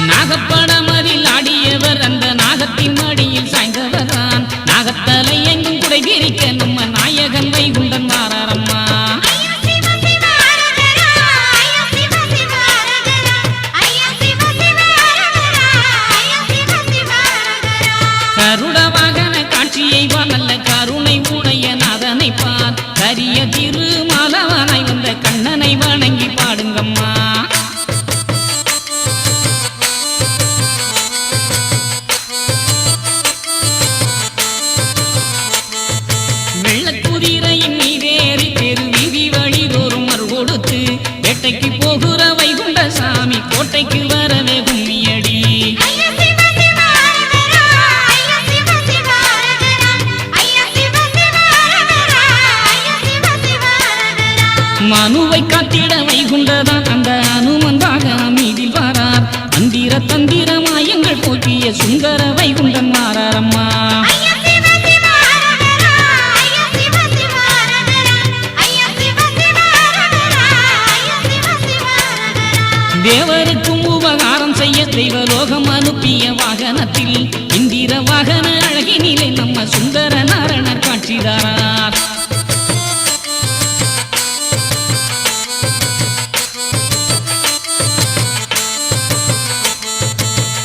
S1: நாகப்படமதில் ஆடியவர் அந்த நாகத்தின் மடியில் சாய்ந்தவர்தான் நாகத்தலை எங்கும் குடை விரிக்க நம்ம நாயகன் வைகுண்டன் வாராரம்மா. கருட வாகன காட்சியை நல்ல கருணை உடைய நாதனை பார் கரிய திருமாலவனாய் வந்த கண்ணனை வணங்கி பாடுங்கம்மா. வெள்ளக்குதிரையின் மீதேறி தெரு வீதி வழிதோறும் மறு கொடுத்து வேட்டைக்கு போகிற வைகுண்ட சாமி கோட்டைக்கு வரவே கும்மியடி. மனுவை காத்திட வைகுண்டதான் அந்த அனுமந்தாக மீதில் வாரார் மந்திர தந்திர மாயங்கள் போக்கிய சுந்தர வைகுண்டன் வாராரம்மா. தேவருக்கும் உபகாரம் செய்ய தெய்வலோகம் அனுப்பிய வாகனத்தில் இந்திர வாகன அழகினிலே நம்ம சுந்தர நாரணர் காட்சிதாரார்.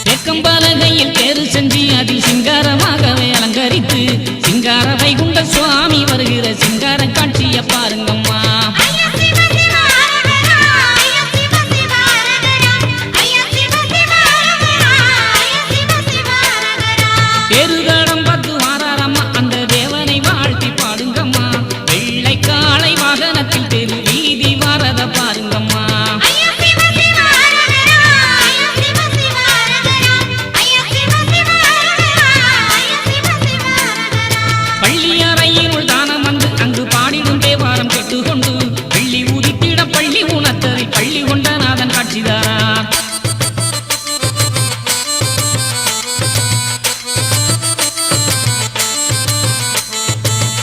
S1: தேக்கம்பலகையில் தேறு செஞ்சு அதில் சிங்காரமாகவே அலங்கரித்து சிங்கார வைகுண்ட சுவாமி வருகிற சிங்கார காட்சிய பாருங்கம்மா. பெருகடம் பார்த்து வாராரம்மா அந்த தேவனை வாழ்த்தி பாடுங்கம்மா. வெள்ளை காளை வாகனத்தில் தெரு வீதி வாரத பாருங்கம்மா. பள்ளியறையினுள் தானம் வந்து அங்கு பாடிடும் தேவாரம் கேட்டுக்கொண்டு பள்ளி உதித்திட பள்ளி உணர்த்ததை பள்ளி கொண்ட நாதன் காட்சிதாரார்.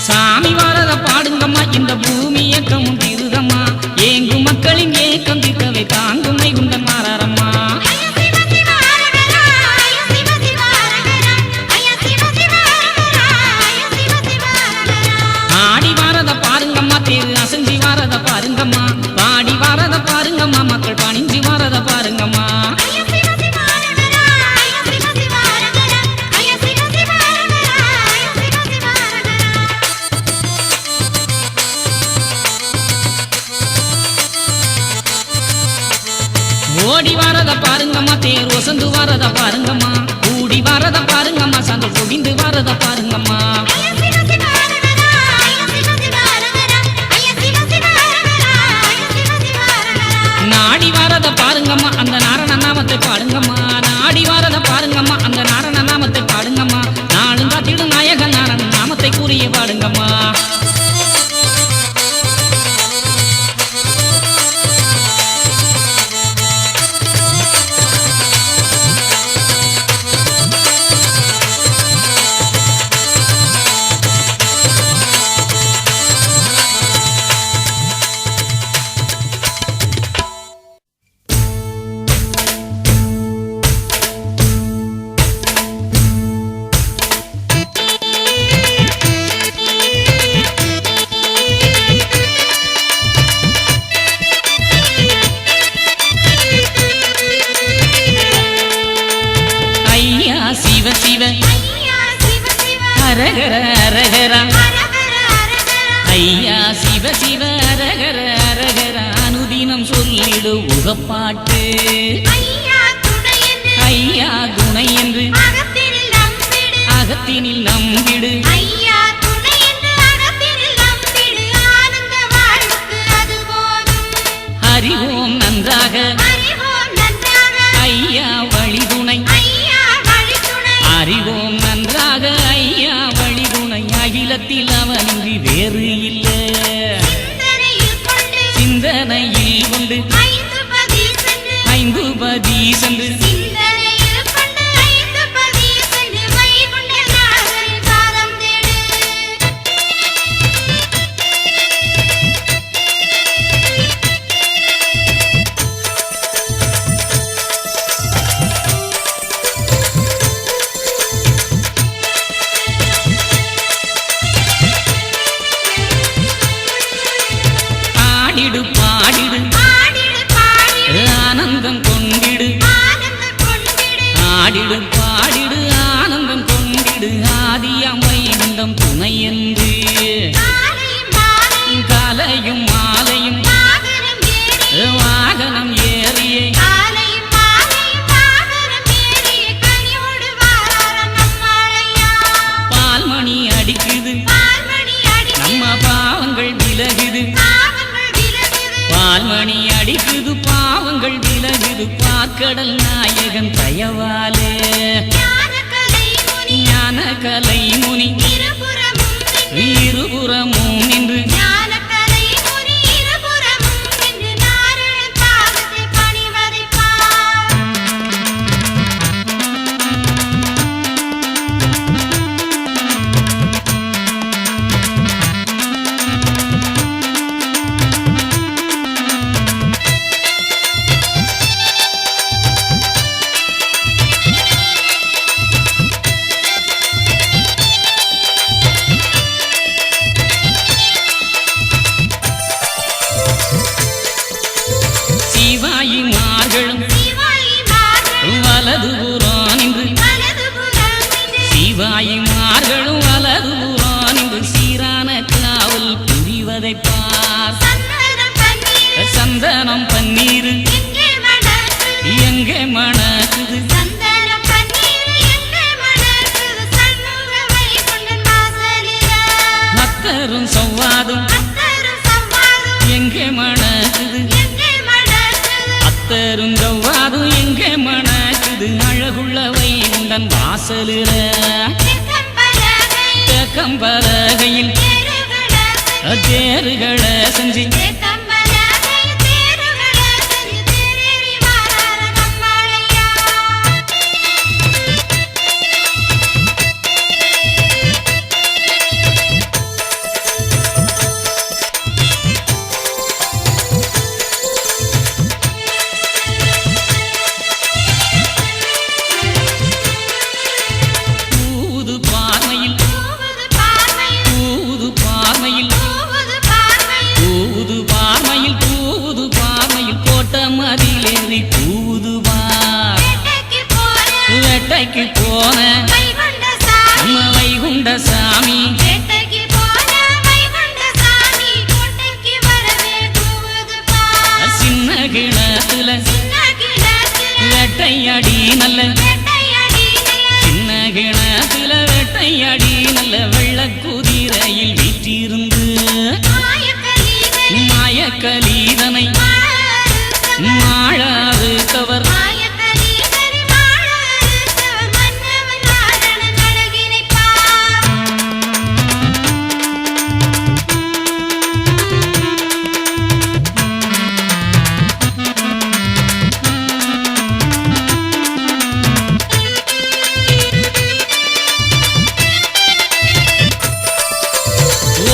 S1: சாமி வாரத பாடுங்கம்மா இந்த பூமி ஏக்கமும் தீருதம்மா ஏங்கும் மக்களின் ஏக்கம் தீர்க்கவை தாங்கும் வைகுண்டன் வாராரம்மா. ஆடி வாரத பாருங்கம்மா தேரு அசஞ்சி வாரத பாருங்கம்மா பாடி வாரத பாருங்கம்மா மக்கள் பணிஞ்சி வாரத பாருங்கம்மா. ஓடி வாரத பாருங்கம்மா தேர் ஒசந்து வாரத பாருங்கம்மா கூடி வாரத பாருங்கம்மா சங்க குவிந்து வாரத பாருங்கம்மா. நாடி வாரத பாருங்கம்மா அந்த நாரண நாமத்தை பாடுங்கம்மா. நாடி வாரத பாருங்கம்மா அந்த நாரண நாமத்தை பாடுங்கம்மா. நாளும் காத்திடும் நாயக நாரண நாமத்தை கூறிய பாடுங்கம்மா. முருகப்பாட்டு
S3: ஐயா துணை என்று
S1: ஐயா துணை என்று
S3: அகத்தினில் நம்பிடு
S1: அகத்தினில் நம்பிடு
S3: ஐயா துணை என்று அகத்தினில் நம்பிடு ஆனந்த வாழ்வுக்கு அது போதும்
S1: அறிவோம் நன்றாக
S3: அறிவோம் நன்றாக
S1: ஐயா வழிதுணை
S3: ஐயா வழித்துணை
S1: அறிவோம் நன்றாக ஐயா வழிதுணை அகிலத்தில் அவனின்றி வேறு இல்லை
S3: சிந்தனையில் கொண்டு
S1: சிந்தனையில் கொண்டு
S3: ஐந்து பதி சென்று சிந்தனையில் கொண்டு ஐந்து பதி சென்று வைகுண்ட நாதரின் பாதம் தேடு
S1: ஆடிடு பாடிடு
S3: ஆடிடு பாடிடு
S1: ஆனந்தம் கொண்டிடு
S3: ஆனந்தம் கொண்டிடு
S1: ஆடிடு பாடிடு ஆனந்தம் கொண்டிடு ஆதியாம் வைகுண்டம் துணை என்று
S3: காலையும் மாலையும்
S1: காலையும் மாலையும்
S3: வாகனம் ஏறியே
S1: வாகனம் ஏறியே
S3: காலையும் மாலையும் வாகனம் ஏறியே கனியோடு வாராரம் நம்மாளையா
S1: பால்மணி அடிக்குது
S3: பால்மணி அடி
S1: நம்ம பாவங்கள் விலகுது
S3: பாவங்கள் விலகுது
S1: பால்மணி அடிக்குது பாவங்கள் விலகுது பாக்கடல் நாயகன் தயவாலே
S3: ஞானக்கலை முனி
S1: ஞான கலை முனி
S3: இருபுறமும் நின்று
S1: இருபுறமும் நின்று
S3: ஞானக்கலை முனி இருபுறமும் நின்று நாரணன் பாதத்தில் பணிவதைப்பார்
S1: சிவாயி மார்களும்
S3: சிவாயி மார்கள்
S1: வலதுபுறம் நின்று
S3: வலதுபுறம் நின்று
S1: சிவாயி மார்களும் வலதுபுறம் நின்று சீரான காவல் புரிவதை பார்
S3: சந்தனம் பன்னீர்
S1: சந்தனம் பன்னீர்
S3: எங்கே மணக்குது
S1: எங்கே மணக்குது
S3: சந்தனம் பன்னீர் எங்கே மணக்குது சண்முக வைகுண்டன் வாசலிலே
S1: அத்தரும் சவ்வாதும்
S3: அத்தரும் சவ்வாதும்
S1: எங்கே மணக்குது
S3: எங்கே மணக்குது
S1: அத்தரும் சவ்வாதும் எங்கே மணக்குது அழகுள்ள வைகுண்டன் வாசலில
S3: தெக்கம்பலகை
S1: கம்பலகையில்
S3: தேருகள
S1: தேறுகளை செஞ்சு
S3: தெக்கம்பலகை தேருகள செஞ்சு தேரேறி வாரார நம்மாளையா
S1: பூது பார்வையில்
S3: பூவது பார்வையில்
S1: பூது பார்வையில்
S3: பூவது பார்வையில்
S1: பூது பார்வையில் பூது பார்வையில் கோட்ட மதிலேறி பூது பார்
S3: வேட்டைக்கு போன
S1: வேட்டைக்கு போன
S3: வைகுண்ட சாமி
S1: நம்ம வைகுண்ட சாமி
S3: வேட்டைக்கு போன வைகுண்ட சாமி கோட்டைக்கு வரவே பூவது பார்
S1: சின்ன கிணத்துல
S3: சின்ன கிணத்துல
S1: வேட்டையடி நல்ல
S3: வேட்டையடி
S1: சின்ன கிணத்துல வேட்டையடி நல்ல வெள்ள குதிரையில் வீற்றிருந்து
S3: மாயக்கலீகரி
S1: மாயக்கலீதனை
S3: மாளறுத்தவர்
S1: மாழாறுத்தவர்
S3: மாயக்கலீகரி மாளறுத்தவர் மன்னவன் நாரணன் அழகினைப் பார்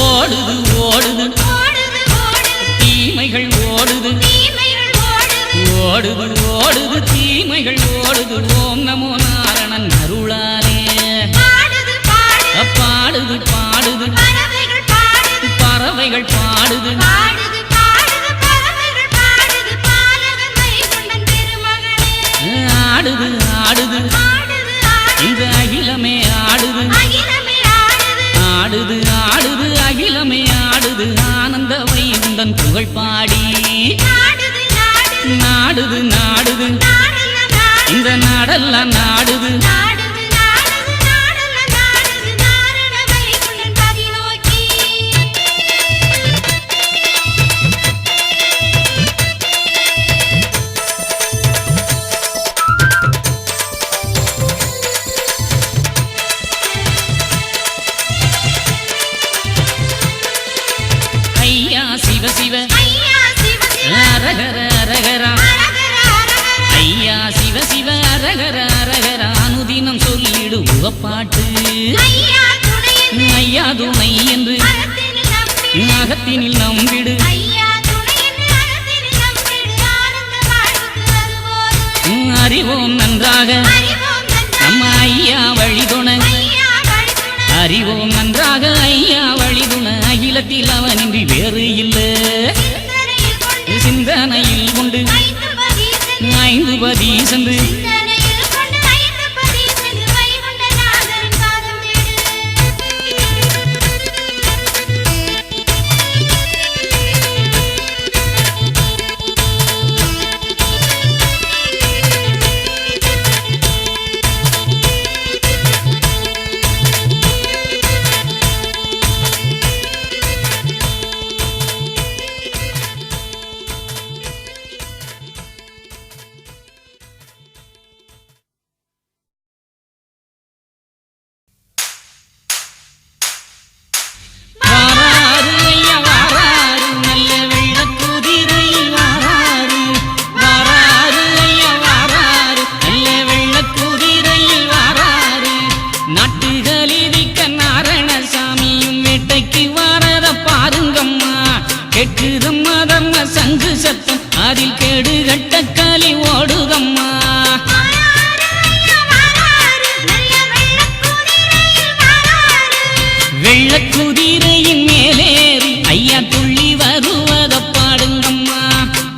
S1: ஓடுது ஓடுது
S3: ஓடுது ஓடுது
S1: தீமைகள் ஓடுது
S3: தீமைகள் ஓடுது
S1: ஓடுது ஓடுது தீமைகள் ஓடுது ஓம் நமோ நாரணன் அருளாலே
S3: பாடுது பாடுது
S1: பாடுது பாடுது
S3: பறவைகள் பாடுது
S1: பறவைகள் பாடுது
S3: பாடுது பாடுது பறவைகள் பாடுது பாலகன் வைகுண்டன் பெருமகனே
S1: ஆடுது ஆடுது
S3: ஆடுது ஆடுது
S1: இந்த அகிலமே ஆடுது
S3: அகிலமே ஆடுது
S1: ஆடுது ஆடுது அகிலமே ஆடுது ஆனந்த வைகுண்டன் புகழ் பாடி
S3: நாடுது நாடுது
S1: நாடு நாடெல்லாம் நாடுது
S3: நாடுது நாடுது நாடெல்லாம் நாடுது நாரண வைகுண்டன் பதி நோக்கி
S1: ஐயா சிவ சிவ
S3: ஐயா சிவ சிவ
S1: அரகர அரகரா
S3: அரகர அரகர
S1: ஐயா சிவ சிவ அரகர அரகர அனுதினம் சொல்லிடுவ பாட்டு
S3: ஐயா துணையென்று
S1: ஐயா துணை என்று
S3: அகத்தினில் நம்பிடு
S1: அகத்தினில் நம்பிடு
S3: ஐயா துணையென்று அகத்தினில் நம்பிடு ஆனந்த வாழ்வுக்கு அது போதும்
S1: அறிவோம் நன்றாக
S3: அறிவோம் நன்றாக
S1: நம்ம ஐயா வழிதுணை
S3: ஐயா வழித்துணை
S1: அறிவோம் நன்றாக ஐயா வழிதுண அகிலத்தில் அவனின்றி வேறு இல்லை
S3: சிந்தனையில் கொண்டு
S1: சிந்தனையில் கொண்டு
S3: 5 பதி சென்று
S1: 5 பதி சென்று
S3: சிந்தனையில் கொண்டு 5 பதி சென்று வைகுண்டநாதரின் பாதம்
S1: வாராரு ஐயா வாராரு நல்ல வெள்ளக்குதிரை வாராரு வாராரு ஐயா வாராரு நல்ல வெள்ளக்குதிரையில் வாராரு நாட்டுகளிரிக்க நாராயணசாமியும் வேட்டைக்கு வாரத பாருங்கம்மா கேட்குதம்மா தர்ம சங்கு சத்தம் அதில் கேடு கட்ட களி ஓடுதம்மா வெள்ளக்குதிரையின் மேலேறி ஐயா துள்ளி வருவத பாடுங்கம்மா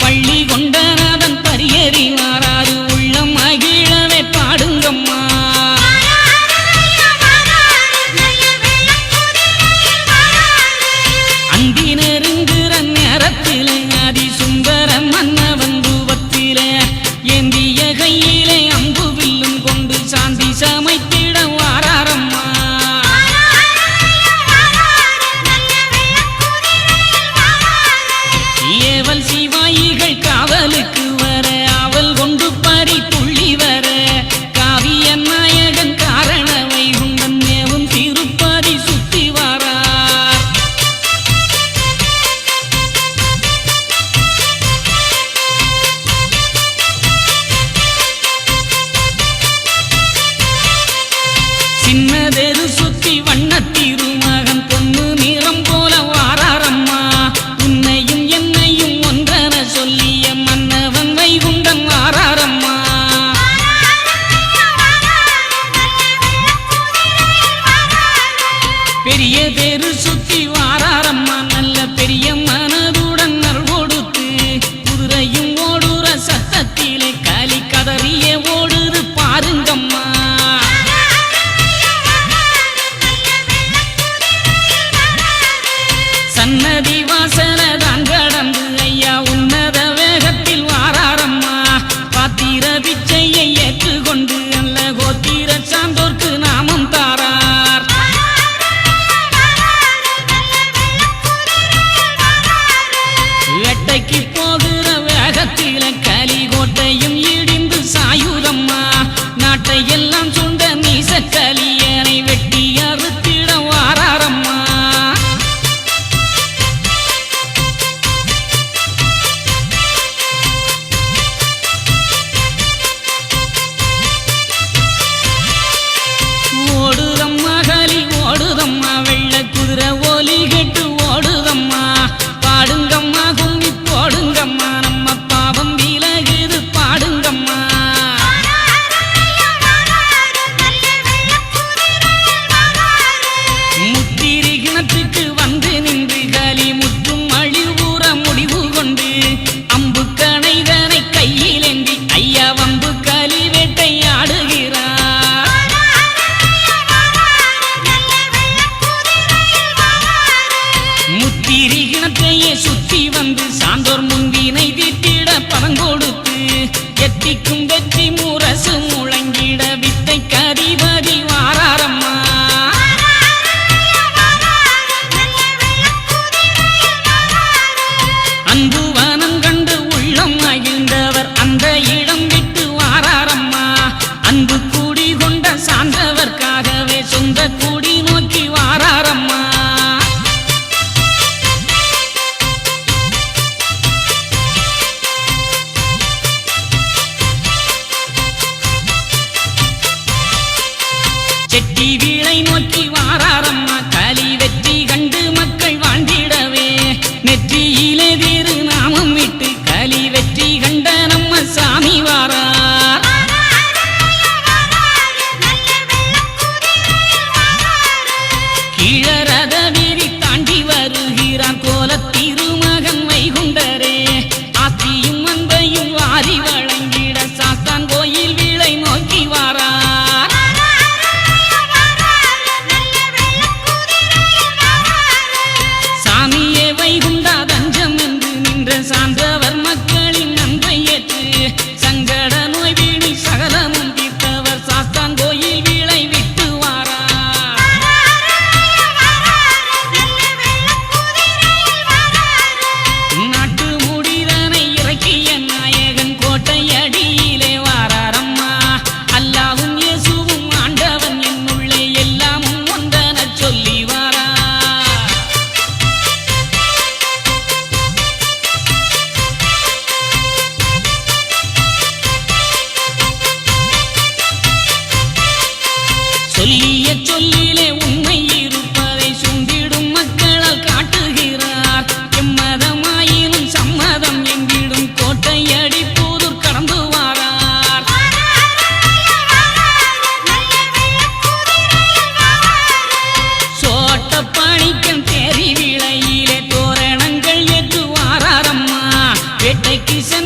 S1: பள்ளி கொண்டநாதன் பரியறி வாராரு உள்ளம் மகிழவே பாடுங்கம்மா அந்தி நெருங்குற நேரத்திலே அதி சுந்தர மன்னவன் ரூபத்திலே ஏந்திய கையிலே அம்பு வில்லும் கொண்டு சாந்தி சமைத்திட வாராரம்மா ஏவல் சிவாயிகள் காவலுக்கு வர அவள் கொண்டு பறி துள்ளி வர காவிய நாயகன் காரண வைகுண்டன் மேவும் திருப்பதி சுத்தி வாரார் சின்னதெரு சுத்தி வண்ணத்திருமகன் பொண்ணு நிறம் போல வாராரம்மா உன்னையும் என்னையும் ஒன்றென சொல்லிய மன்னவன் வைகுண்டன் வாராரம்மா பெரிய தேரு சுத்தி வாராரம்மா நல்ல பெரிய மனதுடன் நல் கொடுத்து குதிரையும் ஓடுற சத்தத்திலே களி கதறிய ஓடுது பாருங்கம்மா சன்னதி வாசலதான் கடந்து ஐயா உன்னத வேகத்தில் வாராரம்மா பாத்திர பிச்சையை ஏற்றுக்கொண்டு அல்ல கோத்திர சான்றோர்க்கு நாமம் தாரார் வேட்டைக்கு போகிற வேகத்தில களி கோட்டையும் இடிந்து சாயுதம்மா நாட்டை எல்லாம் சுண்ட மீசக்கலியனை வெட்டி அறுத்திட வாராரம்மா ஓடுதம்மா களி ஓடுதம்மா வெள்ள குதிரை ஒலி கெட்டு ஓடுதம்மா பாடுங்கம்மா கும்பி போடுங்கம்மா நம்ம பாவம் விலகுது பாடுங்கம்மா முத்திரி கிணத்துக்கு வந்து நின்று களி முற்றும் அழிவுற முடிவு கொண்டு அம்பு கணைதனை கையில் ஏந்தி ஐயா வம்பு களி வேட்டையாடுகிறார் முத்திரி கிணத்தையே சுத்தி வந்து சான்றோர் முன்வினை தீட்டிட பணம் கொடுத்து எத்திக்கும் வெற்றி முரசு முழங்கி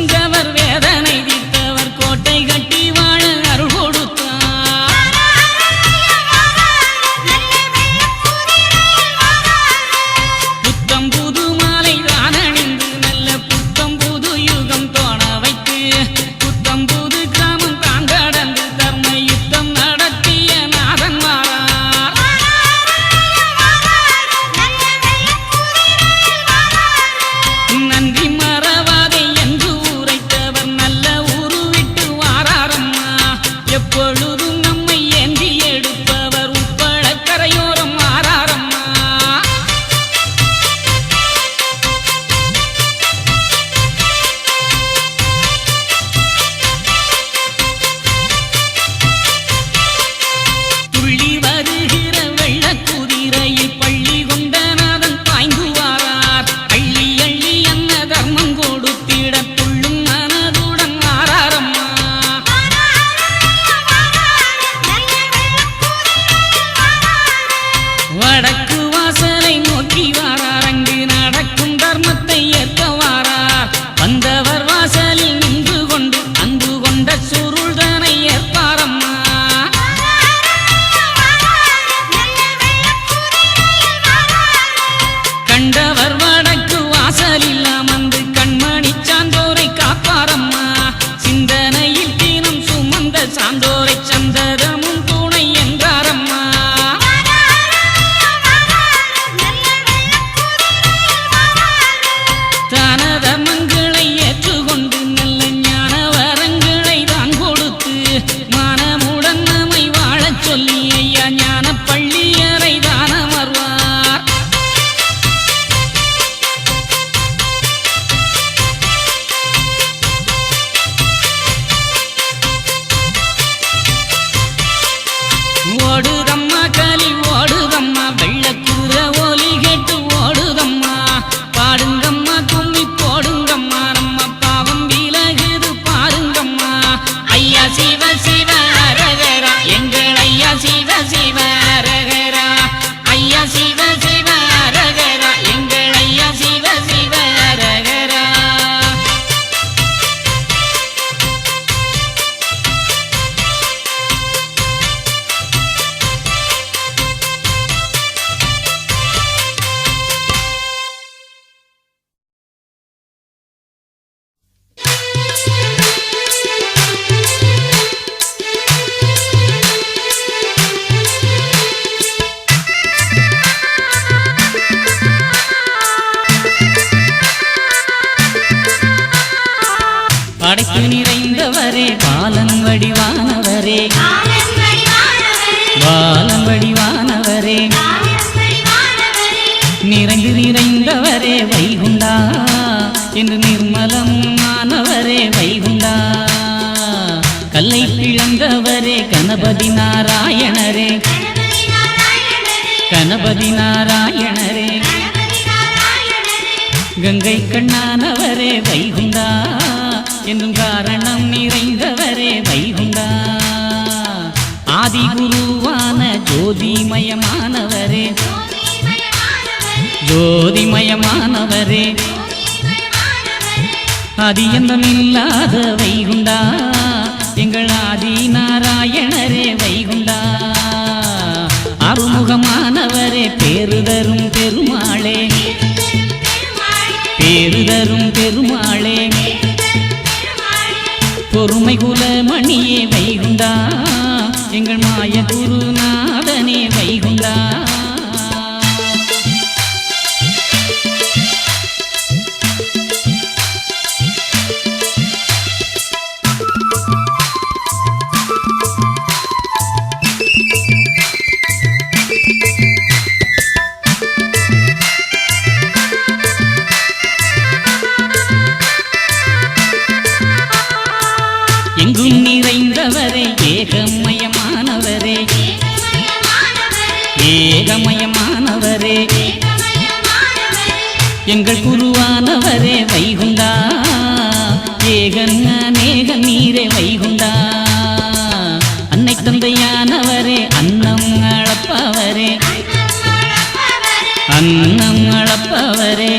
S1: செஞ்சவர் வேதனை தீர்த்தவர் கோட்டை கட்டி வாழ அருள் கொடுத்தார் புத்தம் புது மாலை தான் அணிந்து நல்ல புத்தம் புது யுகம் தோண வைத்து புத்தம் புது கிராமம் தான் கடந்து தர்ம யுத்தம் நடத்திய நாதன் மாறார் நன்றி மறவாதே என்று உரைத்தவர் நல்ல ஊரு விட்டு வாராரம்மா எப்பொழுதும் நம்மை ஏந்தி எடுப்பவர் உப்பள கரையோரம் வாராரம்மா துள்ளி வருகிற வெள்ளக்குதிரையில் பள்ளி கொண்ட நாதன் பாய்ந்து வாரார் அள்ளி அள்ளி என்ன தர்மம் கொடுத்திட துள்ளும் மனதுடன் வாராரம்மா வடக்கு வாசலை நோக்கி வாரார் அங்கு நடக்கும் தர்மத்தை ஏற்க வாரார் வந்தவர் வாசலில் நின்று கொண்டு அன்பு கொண்ட சுருள்தனை ஏற்பாரம்மா கண்டவர் வடக்கு வாசலில் அமர்ந்து கண்மணி சான்றோரை காப்பாரம்மா சிந்தனையில் தீனம் சுமந்த சான்றோரை சந்ததமும் துணை என்றாரம்மா தான தர்மங்களை ஏற்றுக்கொண்டு நல்ல ஞான வரங்களை தான் கொடுத்து மனமுடன் நம்மை வாழச் சொல்லி ஐயா ஞான பள்ளியறை தான் அமர்வார் ஓடுதம்மா கலி ஓடுதம்மா வெள்ளக்கூற ஒலி கேட்டு ஓடுதம்மா பாடுங்கம்மா கும்மி போடுங்கம்மா நம்ம பாவம் விலகுது பாருங்கம்மா ஐயா சிவ சிவ அரகரா எங்கள் ஐயா சிவ சிவ அரகரா ஐயா சிவ சிவ அரகரா எங்கள் ஐயா சிவ சிவ அரகரா படைப்பு நிறைந்தவரே பாலன் வடிவானவரே பாலன் வடிவானவரே நிறைந்து நிறைந்தவரே வைகுண்டா என்று நிர்மலமானவரே வைகுண்டா கல்லை பிளந்தவரே கணபதி நாராயணரே கணபதி நாராயணரே கங்கை கண்ணானவரே வைகுண்டா என்றும் காரணம் நிறைந்தவரே வைகுண்டா ஆதிகுருவான ஜோதிமயமானவரே ஜோதிமயமானவரே அதியந்தமில்லாத வைகுண்டா எங்கள் ஆதி நாராயணரே வைகுண்டா அருமுகமானவரே பேருதரும் பெருமாளே பேருதரும் பெருமாளே பொறுமை குலமணியே வைகுண்டா எங்கள் மாய குருநாதனே வைகுண்டா எங்கும் நிறைந்தவரே ஏகமயமானவரே ஏகமயமானவரே எங்கள் குருவானவரே வைகுண்டா ஏகன் அநேக நீரே வைகுண்டா அன்னை தந்தையானவரே அன்னம் அளப்பவரே அன்னம் அளப்பவரே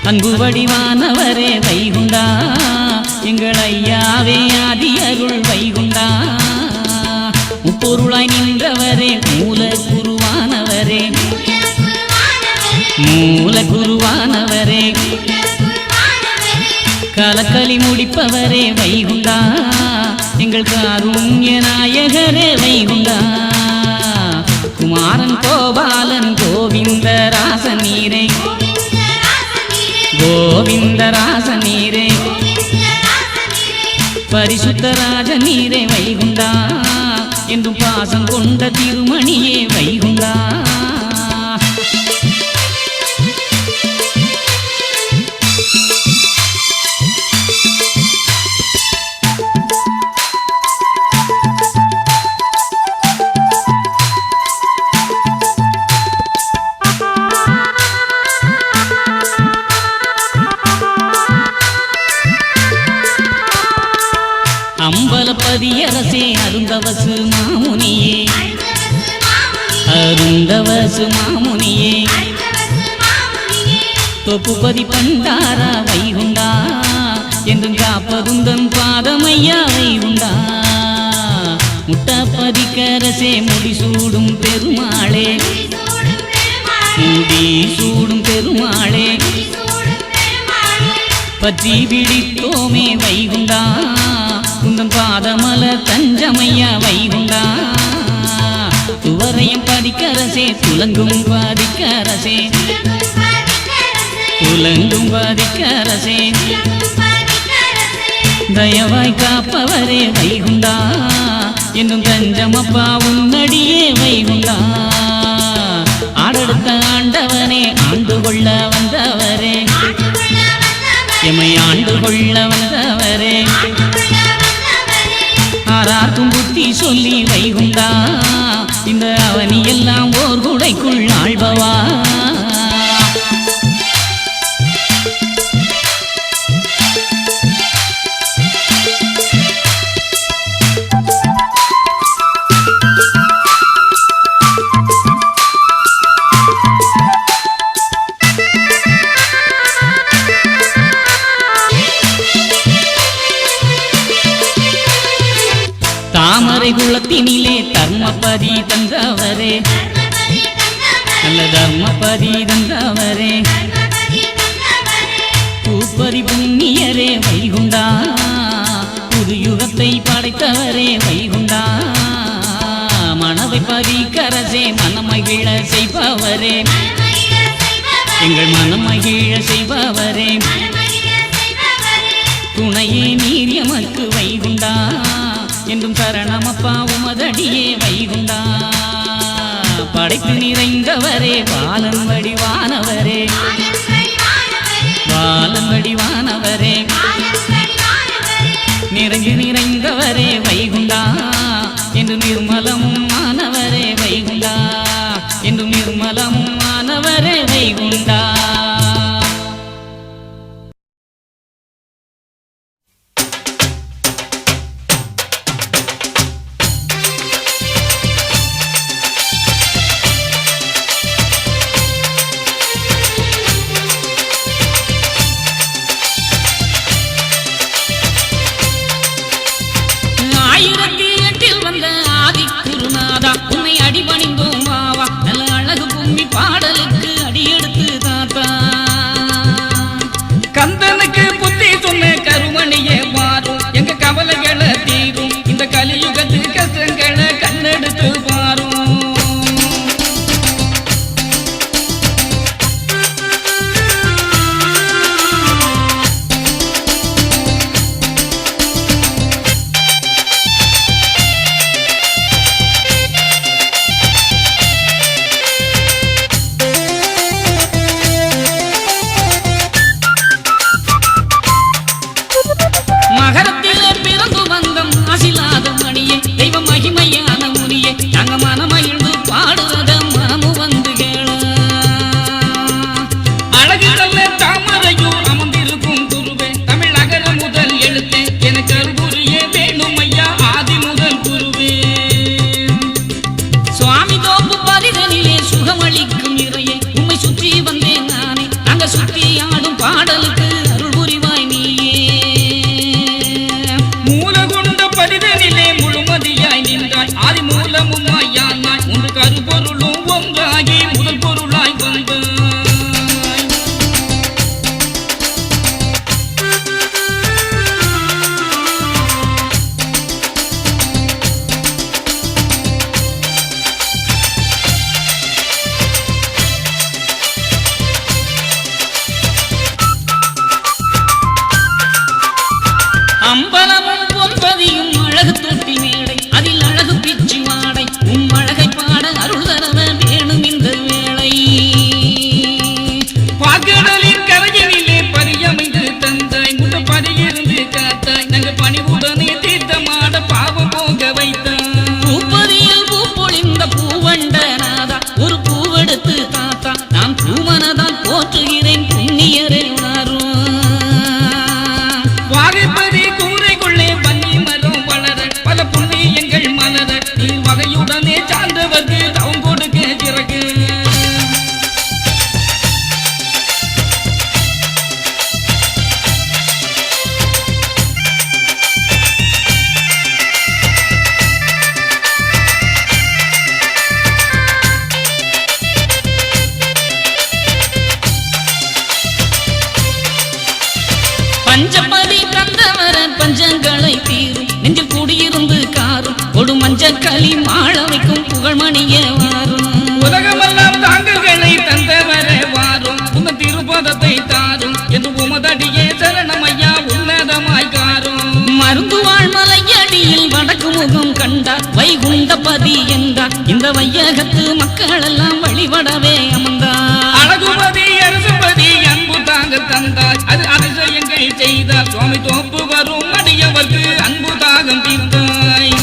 S1: அன்பு வடிவானவரே வைகுண்டா எங்கள் ஐயாவே ஆதி அருள் வைகுண்டா முப்பொருளாய் நின்றவரே மூல குருவானவரே மூல குருவானவரே கலக்கலி முடிப்பவரே வைகுண்டா எங்கள் காருண்ய நாயகரே வைகுண்டா குமாரன் கோபாலன் கோவிந்தராசனீரே கோவிந்தராசனீரே பரிசுத்தராஜ நீரே வைகுண்டா என்றும் பாசம் கொண்ட திருமணியே வைகுண்டா அம்பலப்பதியரசே அருந்தவசு மாமுனியே அருந்தவசு மாமுனியே தொப்புபதி பண்டாரா வைகுண்டா என்றும் காப்பதுந்தன் பாதமையா வைகுண்டா முட்டப்பதிக்கரசே முடிசூடும் பெருமாளே முடிசூடும் பெருமாளே பற்றி பிடித்தோமே வைகுண்டா குந்தன் பாதமல தஞ்சமையா வைகுண்டா துவரையும் பதிக்கரசே துலங்கும் பதிக்கரசே துலங்கும் பதிக்கரசே தயவாய் காப்பவரே வைகுண்டா என்னும் தஞ்சமப்பா உன்னடியே வைகுண்டா ஆடெடுத்த ஆண்டவனே ஆண்டு கொள்ள வந்தவரே எமை ஆண்டு கொள்ள வந்தவரே ஆரார்க்கும் புத்தி சொல்லி வைகுண்டா இந்த அவனி எல்லாம் ஓர் குடைக்குள் ஆழ்பவா தாமரை குளத்தினிலே தர்மபதி தந்தவரே நல்ல தர்மபதி தந்தவரே பூப்பதி புண்ணியரே வைகுண்டா புது யுகத்தை படைத்தவரே வைகுண்டா மனவை பதிக்கரசே மனமகிழ செய்பவரே எங்கள் மனமகிழ செய்பவரே துணையே நீர் எமக்கு வைகுண்டா என்றும் சரணமப்பா உமதடியே வைகுண்டா படைப்பு நிறைந்தவரே பாலன் வடிவானவரே பாலன் வடிவானவரே நிறைஞ்சு நிறைந்தவரே வைகுண்டா என்று நிர்மலமும் ஆனவரே வைகுண்டா என்று நிர்மலமும் ஆனவரே வைகுண்டா
S2: மனிதனிலே முழுமதியாய் நின்றாய் ஆதி மூலமுமாய் யானாய் உண்டு கருப்பொருளும் ஒன்றாகி முதல் பொருளாய் வந்தாய்
S1: அம்பலமும் பொன்பதியும் அழகு தொட்டி மேடை அதில் அழகு பிச்சு வாடை அழகை பாட அருள் தரவ வேணும் இந்த வேளை
S2: பாக்கடலின் கரையினிலே பரியமைந்து தந்தாய் முட்ட பதியிருந்து காத்தாய் நாங்கள் பணிவுடனே தீர்த்தமாட பாவம் போக வைத்தாய்
S1: பூப்பதியில் பூ பொழிந்த பூவண்ட நாதா ஒரு பூவெடுத்து தாத்தா நான் பூமனதான் போற்றுகிறேன் புண்ணியரே வாரும்
S2: வாகைப்பதி கூரைக்குள்ளே வன்னி மரம் வளர பல புண்ணியங்கள் மலர நீ வகையுடனே சார்ந்தவர்க்கு தவம் கொடுக்க சிறகு
S1: பஞ்சப்பதி தந்தவர பஞ்சங்களை தீரும் நெஞ்சில் கூடியிருந்து காரும் கொடு மஞ்சக்களி மாள வைக்கும் புகழ்மணியே வாரும்
S2: உலகமெல்லாம் தாங்கல்களை தந்தவர வாரும் உங்க திருப்பதத்தை தாரும் என்று உமதடியே சரணமையா உன்னதமாய் காரும்
S1: மருந்து வாழ்மலையடியில் வடக்கு முகம் கண்டார் வைகுண்டபதி என்றார் இந்த வையகத்து மக்கள் எல்லாம் வழிபடவே அமர்ந்தார்
S2: அழகுபதி அரசுபதி அன்பு தாங்க தந்தாய் அது அதிசயங்கள் செய்தார் சுவாமி தோப்பு வரும் அடியவர்க்கு அன்பு தாகம் தீர்த்தாய்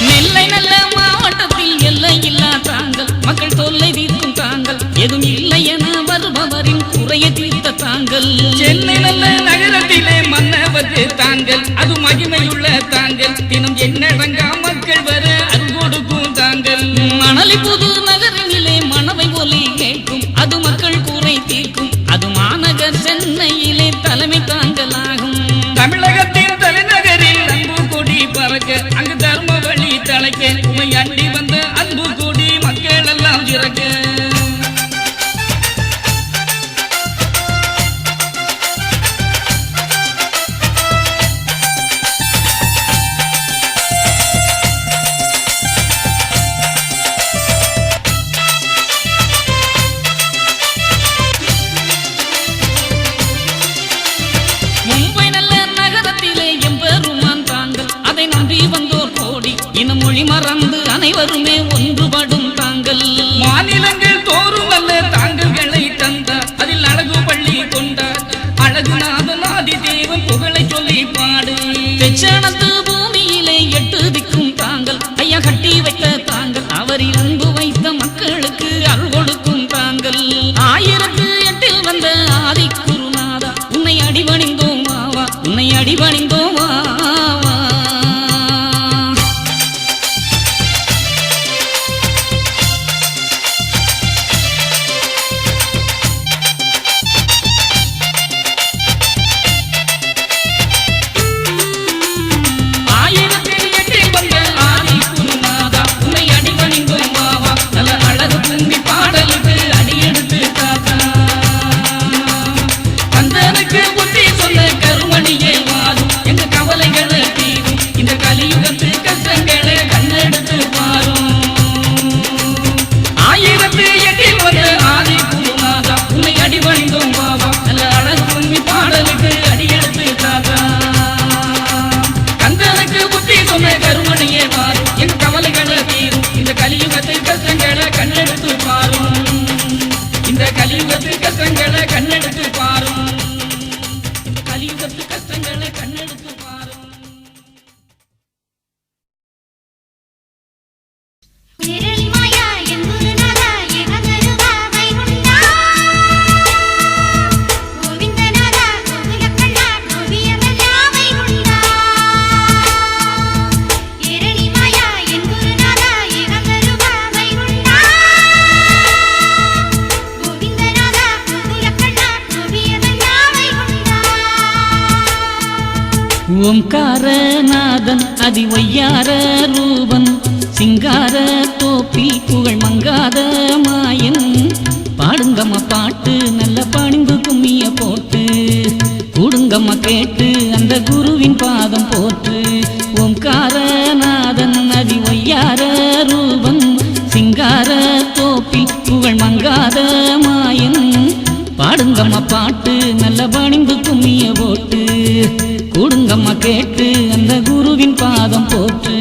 S1: நெல்லை நல்ல மாவட்டத்தில் எல்லை இல்லா தாங்கள் மக்கள் தொல்லை தீர்க்கும் தாங்கள் எதுவும் இல்லை என வருபவரின் குறையை தீர்த்த தாங்கள்
S2: சென்னை நல்ல நகரத்திலே மன்னவர்க்கு தாங்கள் அது மகிமையுள்ள தாங்கள் தினம் எண்ணடங்கா மக்கள் வர அருள் கொடுக்கும் தாங்கள்
S1: மணலி புது நகரினிலே மணவை ஒலி கேட்கும் அது மக்கள் குறை தீர்க்கும் அது மாநகர் சென்னையிலே தலைமை தாங்கலாகும்
S2: தமிழகத்தின் தலைநகரில் அன்பு கொடி பறக்க அங்கு தர்ம வழி தலைக்க உமை அண்டி வந்த அன்பு கொடி மக்கள் எல்லாம் சிறக்க
S1: மும்பை நல்ல நகரத்திலே எம்பெருமான் தாங்கள் அதை நம்பி வந்தோர் கோடி இனம் மொழி மறந்து அனைவருமே ஒன்றுபடும் தாங்கள்
S2: மாநிலங்கள் தோறும் அல்ல தாங்கல்களை தந்தார் அதில் அழகு பள்ளி கொண்டார் அழகுநாதன் ஆதி தேவன் புகழை சொல்லி பாடு
S1: தெச்சனத்து பூமியிலே 8 திக்கும் தாங்கள் ஐயா கட்டி வைத்த தாங்கள் அவரில் அன்பு வைத்த மக்களுக்கு அருள் கொடுக்கும் தாங்கள் 1008 வந்த ஆதி குருநாதா உன்னை அடிபணிந்தோம் வாவா உன்னை அடிபணிந்தோம் வாவா
S3: நிரல் மாயா என் குருநாதா ஏககருவா வைகுண்டா
S1: ஓம்காரநாதன் அதி ஒய்யார ரூபன் சிங்கார தோப்பில் புகழ் மங்காத மாயன் பாடுங்கம்மா பாட்டு நல்ல பணிந்து கும்மிய போட்டு கூடுங்கம்மா கேட்டு அந்த குருவின் பாதம் போட்டு ஓம்காரநாதன் அதி ஒய்யார ரூபன் சிங்கார தோப்பில் புகழ் மங்காத மாயன் பாடுங்கம்மா பாட்டு நல்ல பணிந்து கும்மிய போட்டு கூடுங்கம்மா கேட்டு அந்த குருவின் பாதம் போட்டு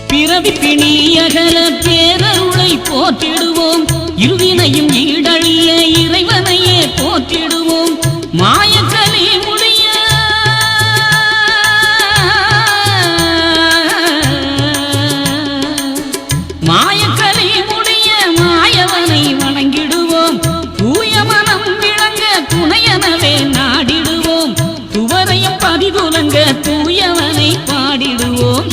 S1: பிறவி பிணியகல பேரருளை போற்றிடுவோம் இருவினையும் ஈடழிய இறைவனையே போற்றிடுவோம் மாயக்கலி முடிய மாயக்கலி முடிய மாயவனை வணங்கிடுவோம் தூய மனம் விளங்க துணையனவே நாடிடுவோம் துவரையும் பதிதுலங்க தூயவனை பாடிடுவோம்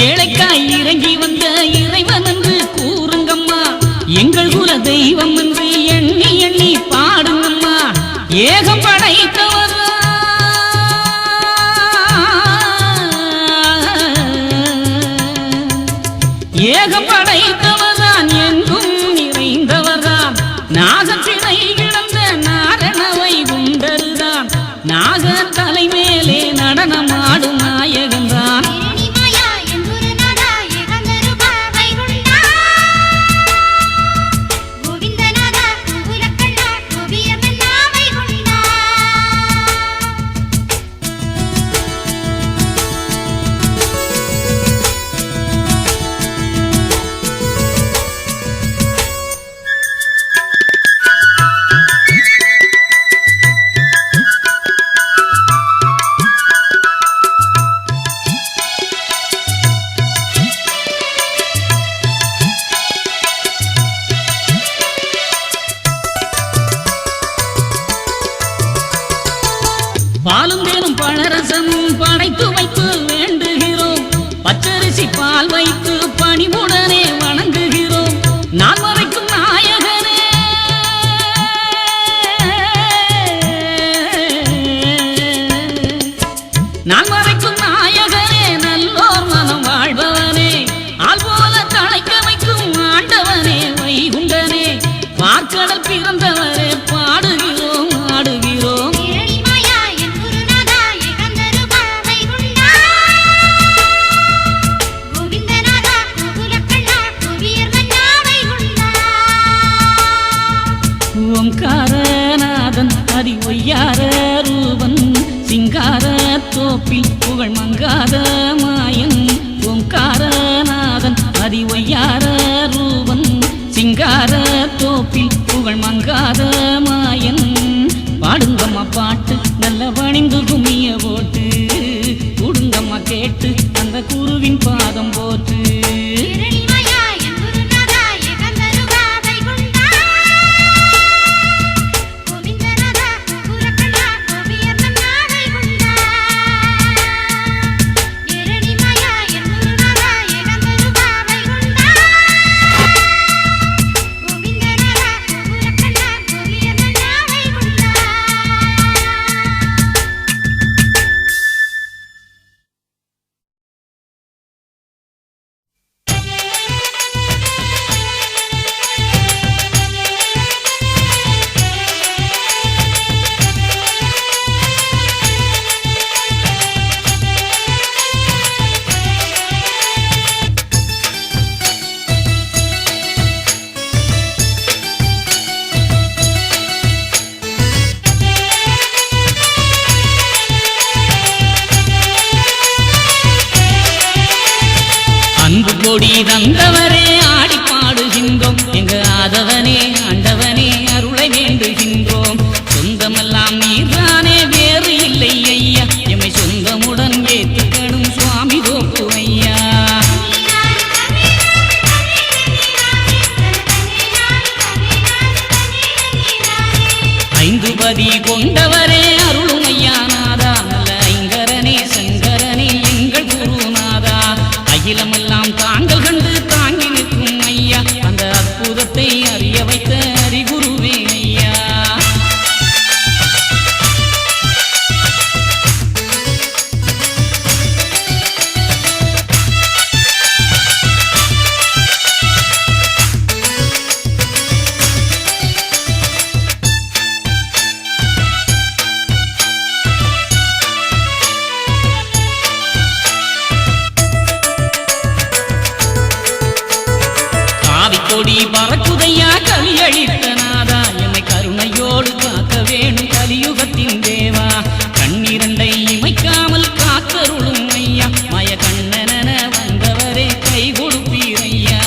S1: ஏழைக்காய் இறங்கி வந்த இறைவன் என்று கூறுங்கம்மா எங்கள் குல தெய்வம் என்று எண்ணி எண்ணி பாடுங்கம்மா ஏகம் படைத்தவர் ஏகம் படைத்தவர்தான் எங்கும் நிறைந்தவர்தான் நாகத்தினை கிடந்த நாரணவை குண்டருதான் நாகர் தலைமேலே நடனமாடும் நாயகன்தான் பாலும் தேனும் பழரசமும் படைத்து வைத்து வேண்டுகிறோம் பச்சரிசி பால் வைத்து பணிவுடனே வணங்குகிறோம் நான் மறைக்கும் நாயகனே நான் மறைக்கும் நாயகனே நல்லோர் மனம் வாழ்பவனே ஆள் போல தழைக்க வைக்கும் ஆண்டவனே வைகுண்டனே பார்க்கடல் பிறந்தவரே பாடுகிறோம் ஆடுகிறோம் ஓம்காரநாதன் அதி ஒய்யார ரூபன் சிங்கார தோப்பில் புகழ் மங்காத மாயன் ஓம்காரநாதன் அதி ஒய்யார ரூபன் சிங்கார தோப்பில் புகழ் மங்காத மாயன் பாடுங்கம்மா பாட்டு நல்ல பணிந்து கும்மிய போட்டு கூடுங்கம்மா கேட்டு அந்த குருவின் பாதம் போட்டு கொடி தந்தவரே ஆடி பாடுகின்றோம் எங்க ஆதவனே ஆண்டவனே அருளை வேண்டுகின்றோம் சொந்தமெல்லாம் நீர்தானே வேறு இல்லை ஐயா எம்மை சொந்தமுடன் ஏற்றுக்கணும் சுவாமி தோப்பு ஐயா ஐந்து பதி கொண்டவரே அருளும் ஐயா நாதா நல்ல ஐங்கரனே சங்கரனே எங்கள் குருநாதா அகிலமெல்லாம் தாங்கள் கண்டு தாங்கி நிற்கும் ஐயா அந்த அற்புதத்தை அறிய வைத்த அறிகுருவே ஐயா கொடி பறக்குதையா கலியழித்த நாதா எம்மை கருணையோடு காக்க வேணும் கலியுகத்தின் தேவா கண்ணிரண்டை இமைக்காமல் காத்தருளும் ஐயா மய கண்ணன வந்தவரே கை கொடுப்பீரையா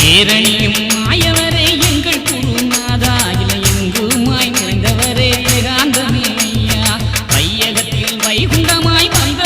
S1: ஏரணியும் மாயவரே எங்கள் குருநாதா இல எங்குமாய் நிறைந்தவரே ஏகாந்தமே ஐயா வையகத்தில் வைகுண்டமாய் வந்த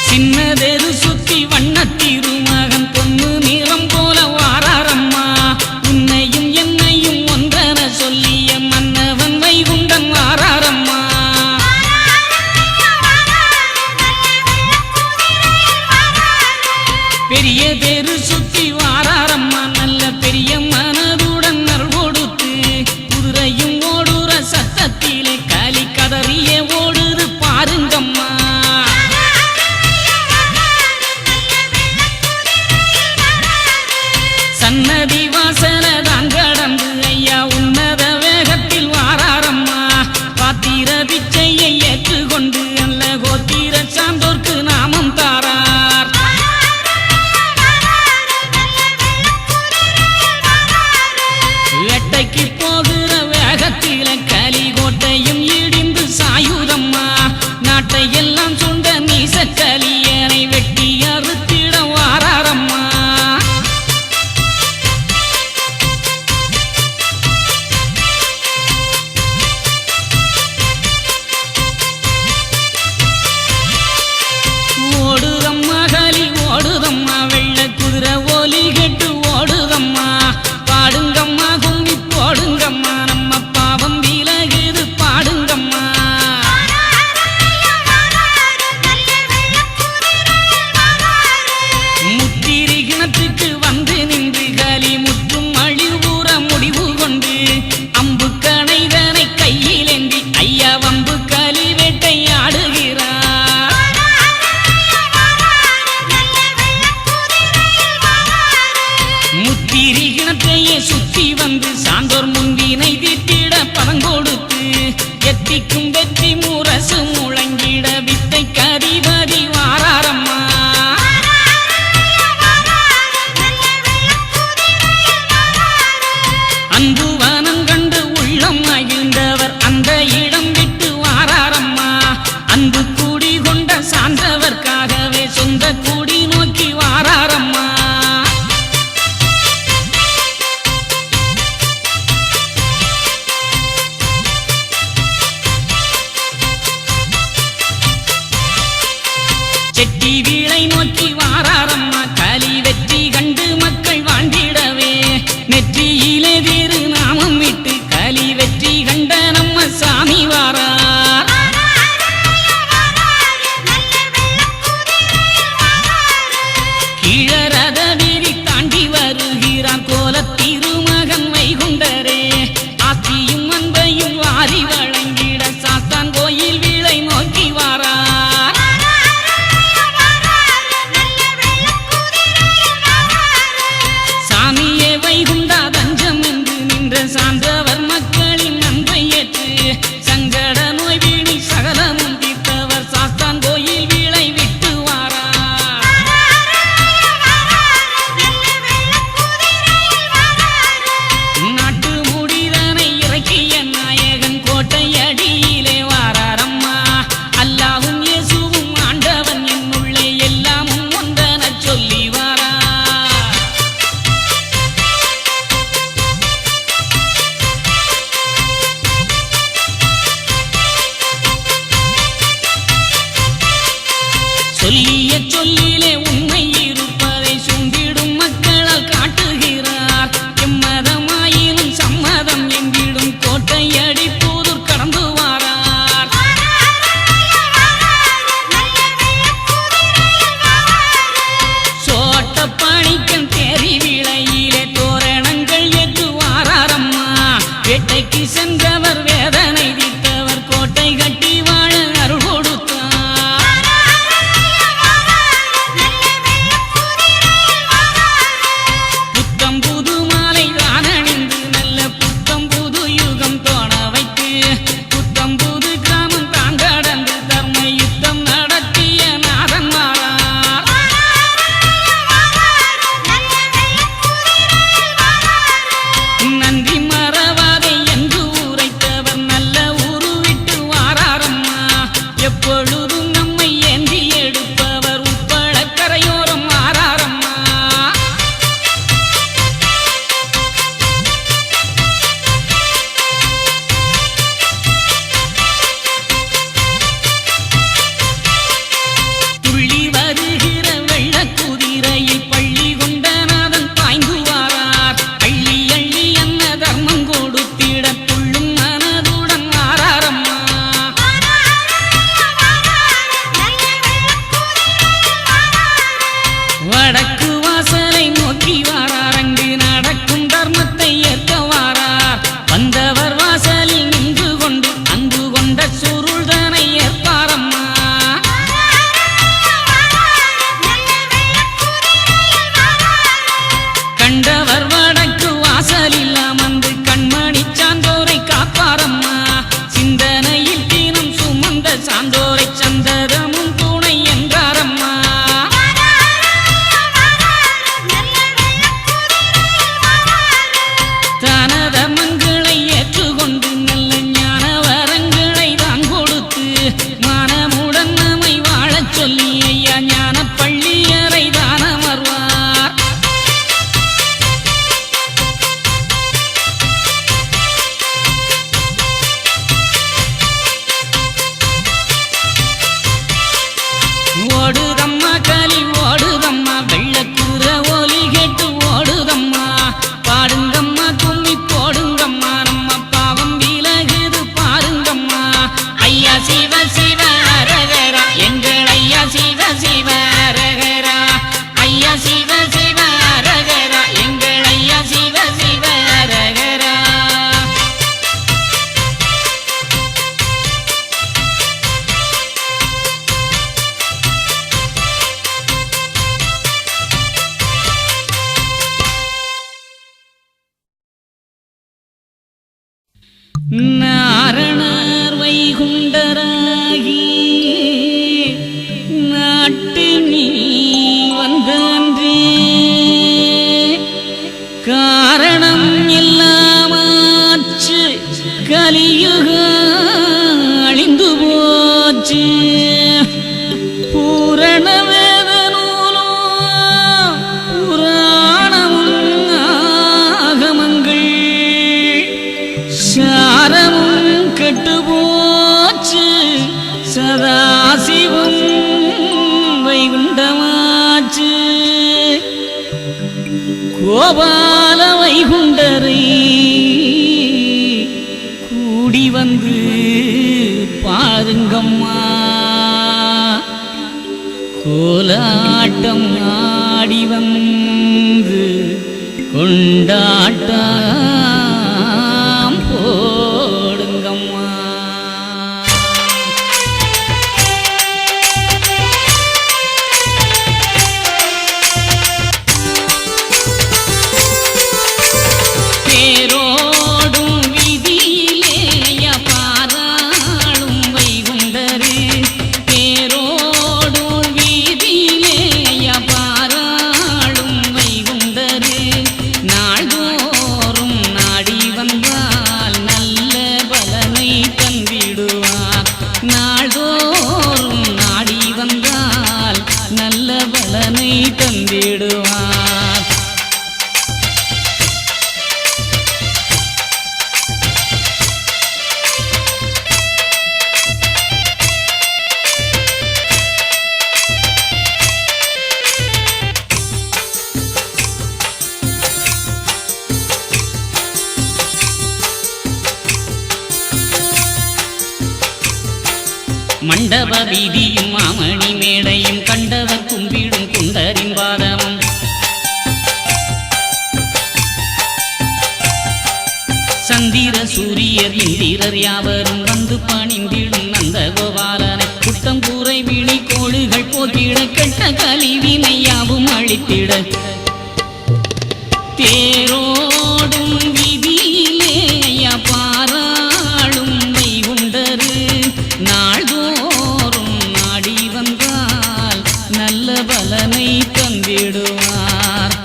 S1: சின்னதெரு சுத்தி வண்ணத்திருமகன் பொண்ணு நிறம் போல வாராரம்மா உன்னையும் என்னையும் ஒன்றென சொல்லிய மன்னவன் வைகுண்டன் வாராரம்மா பெரிய தெரு சுத்தி வாராரம்மா நல்ல பெரிய மனதுடன் நல் கொடுத்து குதிரையும் ஓடுற சத்தத்திலே காலி கதறிய ஓடுது பாருங்கம்மா சன்னதி வாசல தான் கடந்து ஐயா உன்னத வேகத்தில் வாராரம்மா பாத்திர பிச்சையை ஏற்றுக்கொண்டு அல்ல கோத்திர சான்றோர்க்கு நாமம் தாரார் வேட்டைக்கு போகிற வேகத்தில கலி கோட்டையும் இடிந்து சாயுதம்மா நாட்டை எல்லாம் சொந்த நீசக்கலியனை வெட்டி அறுத்திட வாராரம்மா ஓடுதம்மா கலி ஓடுதம்மா வெள்ள குதிரை ஓலி கெட்டு ஓடுதம்மா பாடுங்கம்மா கும்மி போடுங்கம்மா நம்ம பாவம் விலகுது பாடுங்கம்மா முத்திரி கிணத்துக்கு வந்து நின்று கலி முற்றும் அழிவுற முடிவு கொண்டு அம்பு கணைதனை கையிலேந்தி ஐயா வம்பு கலி வேட்டையாடுகிறார் முத்திரி கிணத்தையே சுத்தி வந்து சான்றோர் முன்வினை தீட்டிட பணம் கொடுத்து எத்திக்கும் வெற்றி முரசு முழங்கிட வித்தை கதிபதி வாராரம்மா அன்பு வனம் கண்டு உள்ளம் மகிழ்ந்தவர் அந்த இடம் விட்டு வாராரம்மா அன்பு கூடி கொண்ட சான்றவர்க்காகவே சொந்த கூடி நோக்கி வாராரம்மா செட்டி வீளை நோக்கி வாராரம்மா கலி வெற்றி கண்டு மக்கள் வாழ்ந்திடவே நெற்றியிலே வேறு நாமம் விட்டு கலி வெற்றி கண்ட நம்ம சாமி வாரார் கீழரத வீதி தாண்டி வருகிறான் கோலத் திருமகன் வைகுண்டரே ஆத்தியும் அன்பையும் வாரி வழங்கிட சாஸ்தான் கோயில் வீளை நோக்கி வாரார் சாமியே வைகுண்டா தஞ்சம் என்று நின்ற சான்றவர் மக்களின் அன்பை ஏற்று சங்கட நோய் வீணி சகலமும் தீர்த்தவர் சாஸ்தான் கோயில் வீளை விட்டு வாரார் நாட்டு முடிதனை இறக்கிய நாயகன் கோட்டை அடியிலே வாராரம்மா அல்லாவும் இயேசுவும் ஆண்டவன் என்னுள்ளே எல்லாமும் ஒன்றென சொல்லி வாரார் சொல்லிய சொல்லிலே உண்மை இருப்பதை சூழ்ந்திடும் மக்களால் காட்டுகிறார் எம்மதமாயினும் சம்மதம் எங்கிடும் கோட்டை அடிப்போதூர் கடந்து வாரார் சோட்டப்பணிக்கன் தேரி விளையிலே தோரணங்கள் ஏற்று வாராரம்மா வேட்டைக்கு சென்றவர் வேதனை தீர்த்தவர் கோட்டை கட்டி வாழ அருள் கொடுத்தார் புத்தம் புது மாலை தான் அணிந்து நல்ல புத்தம் புது யுகம் தோண வைத்து புத்தம் புது கிராமம் தான் கடந்து தர்ம யுத்தம் நடத்திய நாதன் வாரார் நன்றி மறவாதே என்று உரைத்தவர் நல்ல ஊரு விட்டு வாராரம்மா எப்பொழுதும் நம்மை ஏந்தி எடுப்பவர் உட்பட கரையோரம் வாராரம்மா துள்ளி நாரணர் வைகுண்டராகி நாட்டு நீ வந்தன்றே காரணம் எல்லாமாச்சு கலியுக அழிந்து போச்சு பூரண வேத நூலோ புராணமும் ஆகமங்கள் சாரமும் கெட்டு போச்சு சதாசிவம் வைகுண்டமாச்சு கோபால வைகுண்டரை கூடி வந்து பாருங்கம்மா கோலாட்டம் ஆடி வந்து கொண்டாட்டம் போடுங்கம்மா. தேரோடும் வீதியிலே பாராளும் வைகுண்டரே தேரோடும் வீதியிலே பாராளும் வைகுண்டரே நாள்தோறும் நாடி வந்தால் நல்ல பலனை தந்திடுவார் நாள்தோறும் நாடி வந்தால் நல்ல பலனை தந்திடுவார். மண்டப வீதியும் மாமணி மேடையும் கண்டவர் கும்பிடும் குண்டரின் பாதமும் சந்திர சூரியர் இந்திரர் யாவரும் வந்து பணிந்திடும் நந்த கோபாலனை குட்டம் கூரை விழி கோடுகள் போக்கிட கெட்ட கலிவினை யாவும் அழித்திட தேரோடும் வீதியிலே பாராளும் வைகுண்டரு நாள்தோறும் நாடி வந்தால் நல்ல பலனை தந்திடுவார்.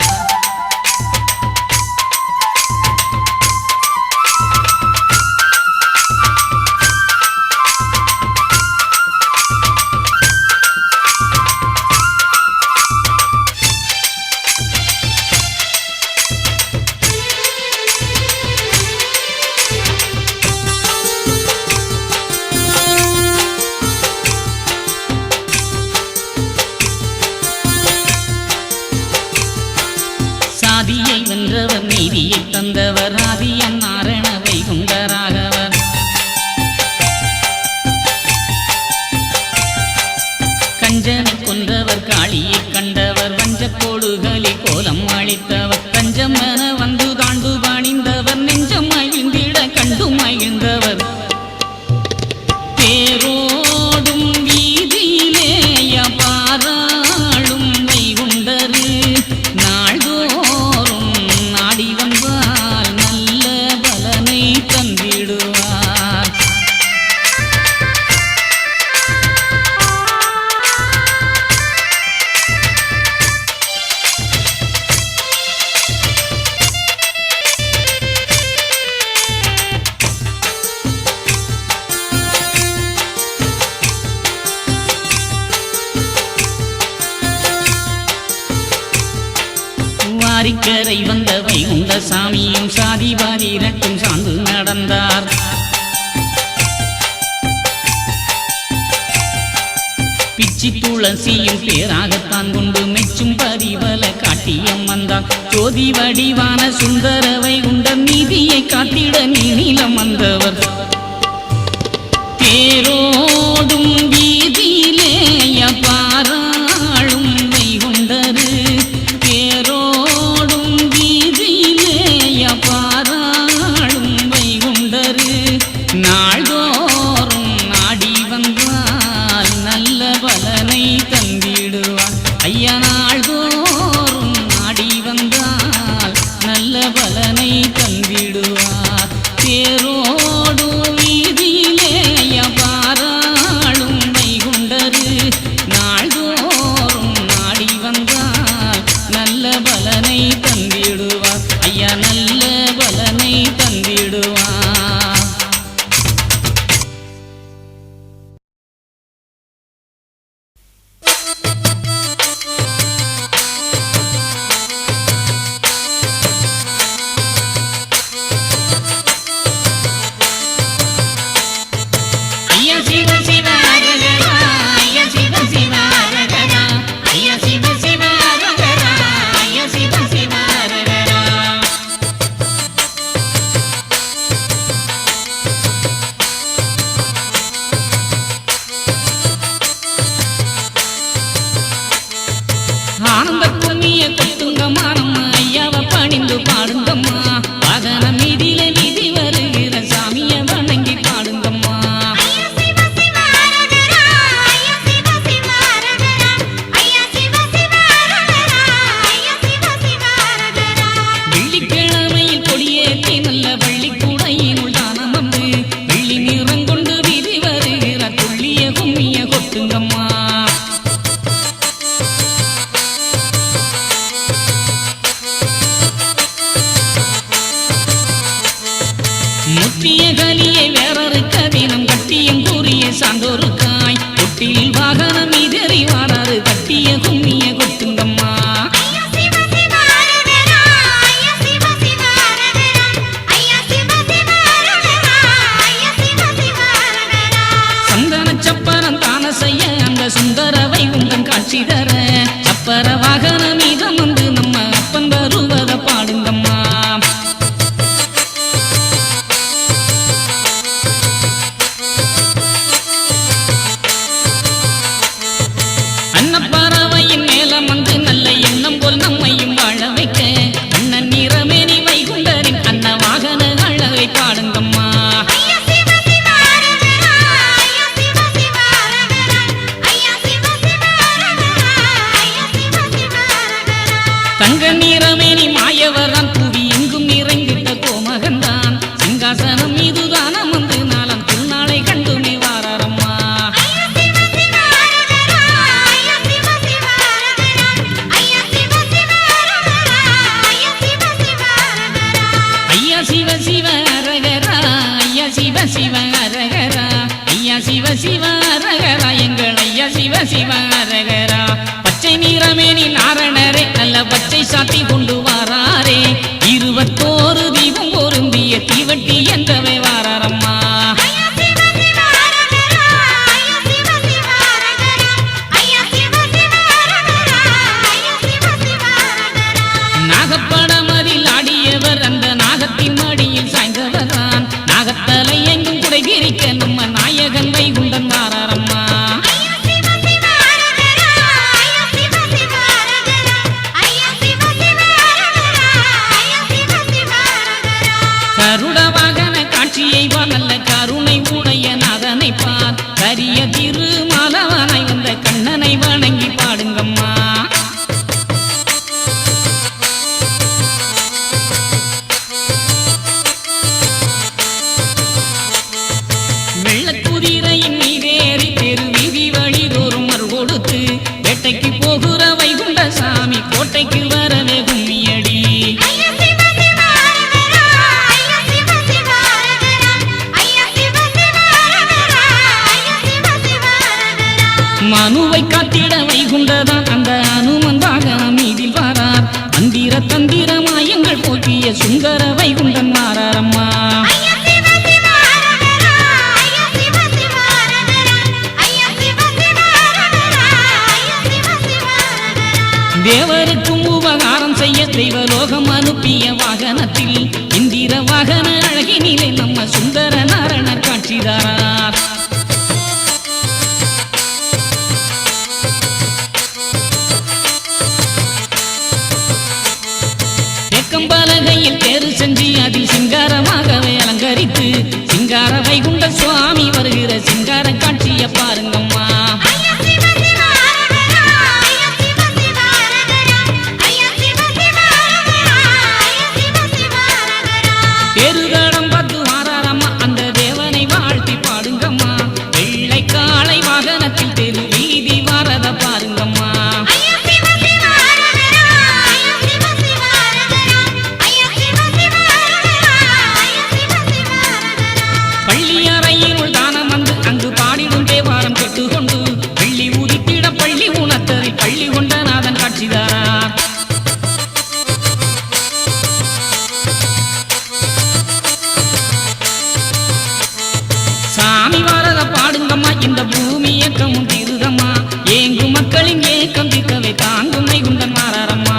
S1: சாதியை வென்றவர் நீதியை தந்தவர் ஆதியன் நாரண வைகுண்டராகவர் கஞ்சனை கொன்றவர் காளியை கண்டவர் வஞ்சக்கோடுகளில் கோலம் அளித்தவர் தஞ்சம் என வந்து தாண்டு பணிந்தவர் நெஞ்சம் மகிழ்ந்திட கண்டு மகிழ்ந்தவர் தேரோடும் வீதியிலே பாராளும் வைகுண்டரு நாள்தோறும் நாடி வந்தால் நல்ல பலனை தந்திடுவார். வாரிக்கரை வந்த வைகுண்ட சாமியும் சாதிவாரி இரட்டும் சார்ந்து நடந்தார். பிச்சி துளசியும் பேராகத்தான் கொண்டு மெச்சும் பரிவல காட்டியம் வந்தார். ஜோதி வடிவான சுந்தர வைகுண்ட நீதியை காத்திட நீளம் வந்தவர் தேரோடும் வீதியிலே பாராளும் வைகுண்டரு தேரோடும் வீதியிலே பாராளும் வைகுண்டரு நாள்தோறும் நாடி வந்தால் நல்ல பலனை தந்திடுவார். ஐயா நாள்தோறும் நாடி வந்தால் நல்ல பலனை தந்திடுவார். தேரோடும் அந்த சுந்தரவை உந்தன் காட்சி தர சப்பர வாகன மீதம் வந்து நம்ம அப்பன் வருவத பாடுங்கம்மா. அன்னப்பறவையின் மேலம் வந்து நல்ல எண்ணம் போல் நம்மையும் வாழ வைக்க அண்ணன் நிறமேனி வைகுண்டரின் அன்ன வாகன அழகை பாடுங்கம்மா. தங்க நிறமேனி மாயவரான் புவி எங்கும் நிறைந்திட்ட கோமகன்தான் சிங்காசனம் மீதுதான் அமர்ந்து நாளம் திருநாளை கண்டுமே வாரம்மா. ஐயா சிவ சிவ அரகரா ஐயா சிவ சிவ அரகரா ஐயா சிவ சிவ அரகரா எங்கள் ஐயா சிவ சிவ அரகரா. பச்சை நிறமேனி நாரணரே நல்ல பச்சை சாத்தி கொண்டு வாராரே 21 தீபம் பொருந்திய தீவட்டி என்றவே வாரம்மா. நாகப்படமதில் ஆடியவர் அந்த நாகத்தின் மடியில் சாய்ந்தவர்தான் நாகத்தலை எங்கும் குடைபிரிக்க நம்ம நாயகன் வைகுண்டன் வாரம்மா. கருட வாகன காட்சியை நல்ல கருணை உடைய நாதனை பார் கரிய திருமாலவனை வந்த கண்ணனை வணங்கி பாடுங்கம்மா. வெள்ளக்குதிரையின் மீதேறி தெரு வீதி வழிதோறும் மறு கொடுத்து வேட்டைக்கு போகிற வைகுண்ட சாமி கோட்டைக்கு வரவே கும்மியடி. மனுவை காத்திட வைகுண்டதான் அந்த அனுமன் வாகனம் மீதில் வாரார் மந்திர தந்திர மாயங்கள் போக்கிய சுந்தர வைகுண்டன் மாறாரம்மா. தேவருக்கும் உபகாரம் செய்ய தெய்வலோகம் அனுப்பிய வாகனத்தில் இந்திர வாகன அழகினிலே நம்ம சுந்தர நாரணர் காட்சிதாரார். தேக்கம்பலகையில் தேறு செஞ்சு அதில் சிங்காரமாகவே அலங்கரித்து சிங்கார வைகுண்ட சுவாமி வருகிற சிங்கார காட்சியை பாருங்கம்மா. பெருதடம் பார்த்து வாரம்மா அந்த தேவனை வாழ்த்தி பாடுங்கம்மா. வெள்ளை காளை வாகனத்தில் தெரு வீதி வாரத பாருங்கம்மா. பள்ளியறையினுள் தானம் வந்து அங்கு பாடிடும் தேவாரம் கேட்டுக்கொண்டு பள்ளி உதித்திட பள்ளி உணர்த்ததில் பள்ளி கொண்ட நாதன் காட்சிதாரார். சாமி வாரத பாடுங்கம்மா இந்த பூமி ஏக்கமும் தீருதம்மா ஏங்கும் மக்களின் ஏக்கம் தீர்க்கவே தாங்கும் வைகுண்டன் மாறாரம்மா.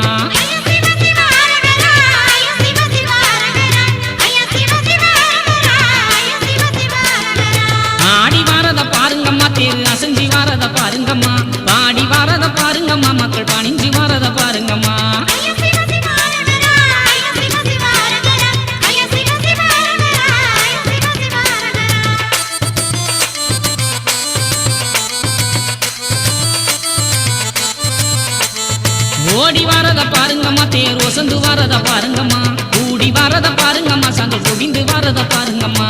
S1: ஆடி வாரத பாருங்கம்மா தேரு அசஞ்சி வாரத பாருங்கம்மா பாடி வாரத பாருங்கம்மா மக்கள் பணிஞ்சி வாரத பாருங்கம்மா. ஓடி வாரத பாருங்கம்மா தேர் ஒசந்து வாரத பாருங்கம்மா கூடி வாரத பாருங்கம்மா சங்க குடிந்து வாரத பாருங்கம்மா.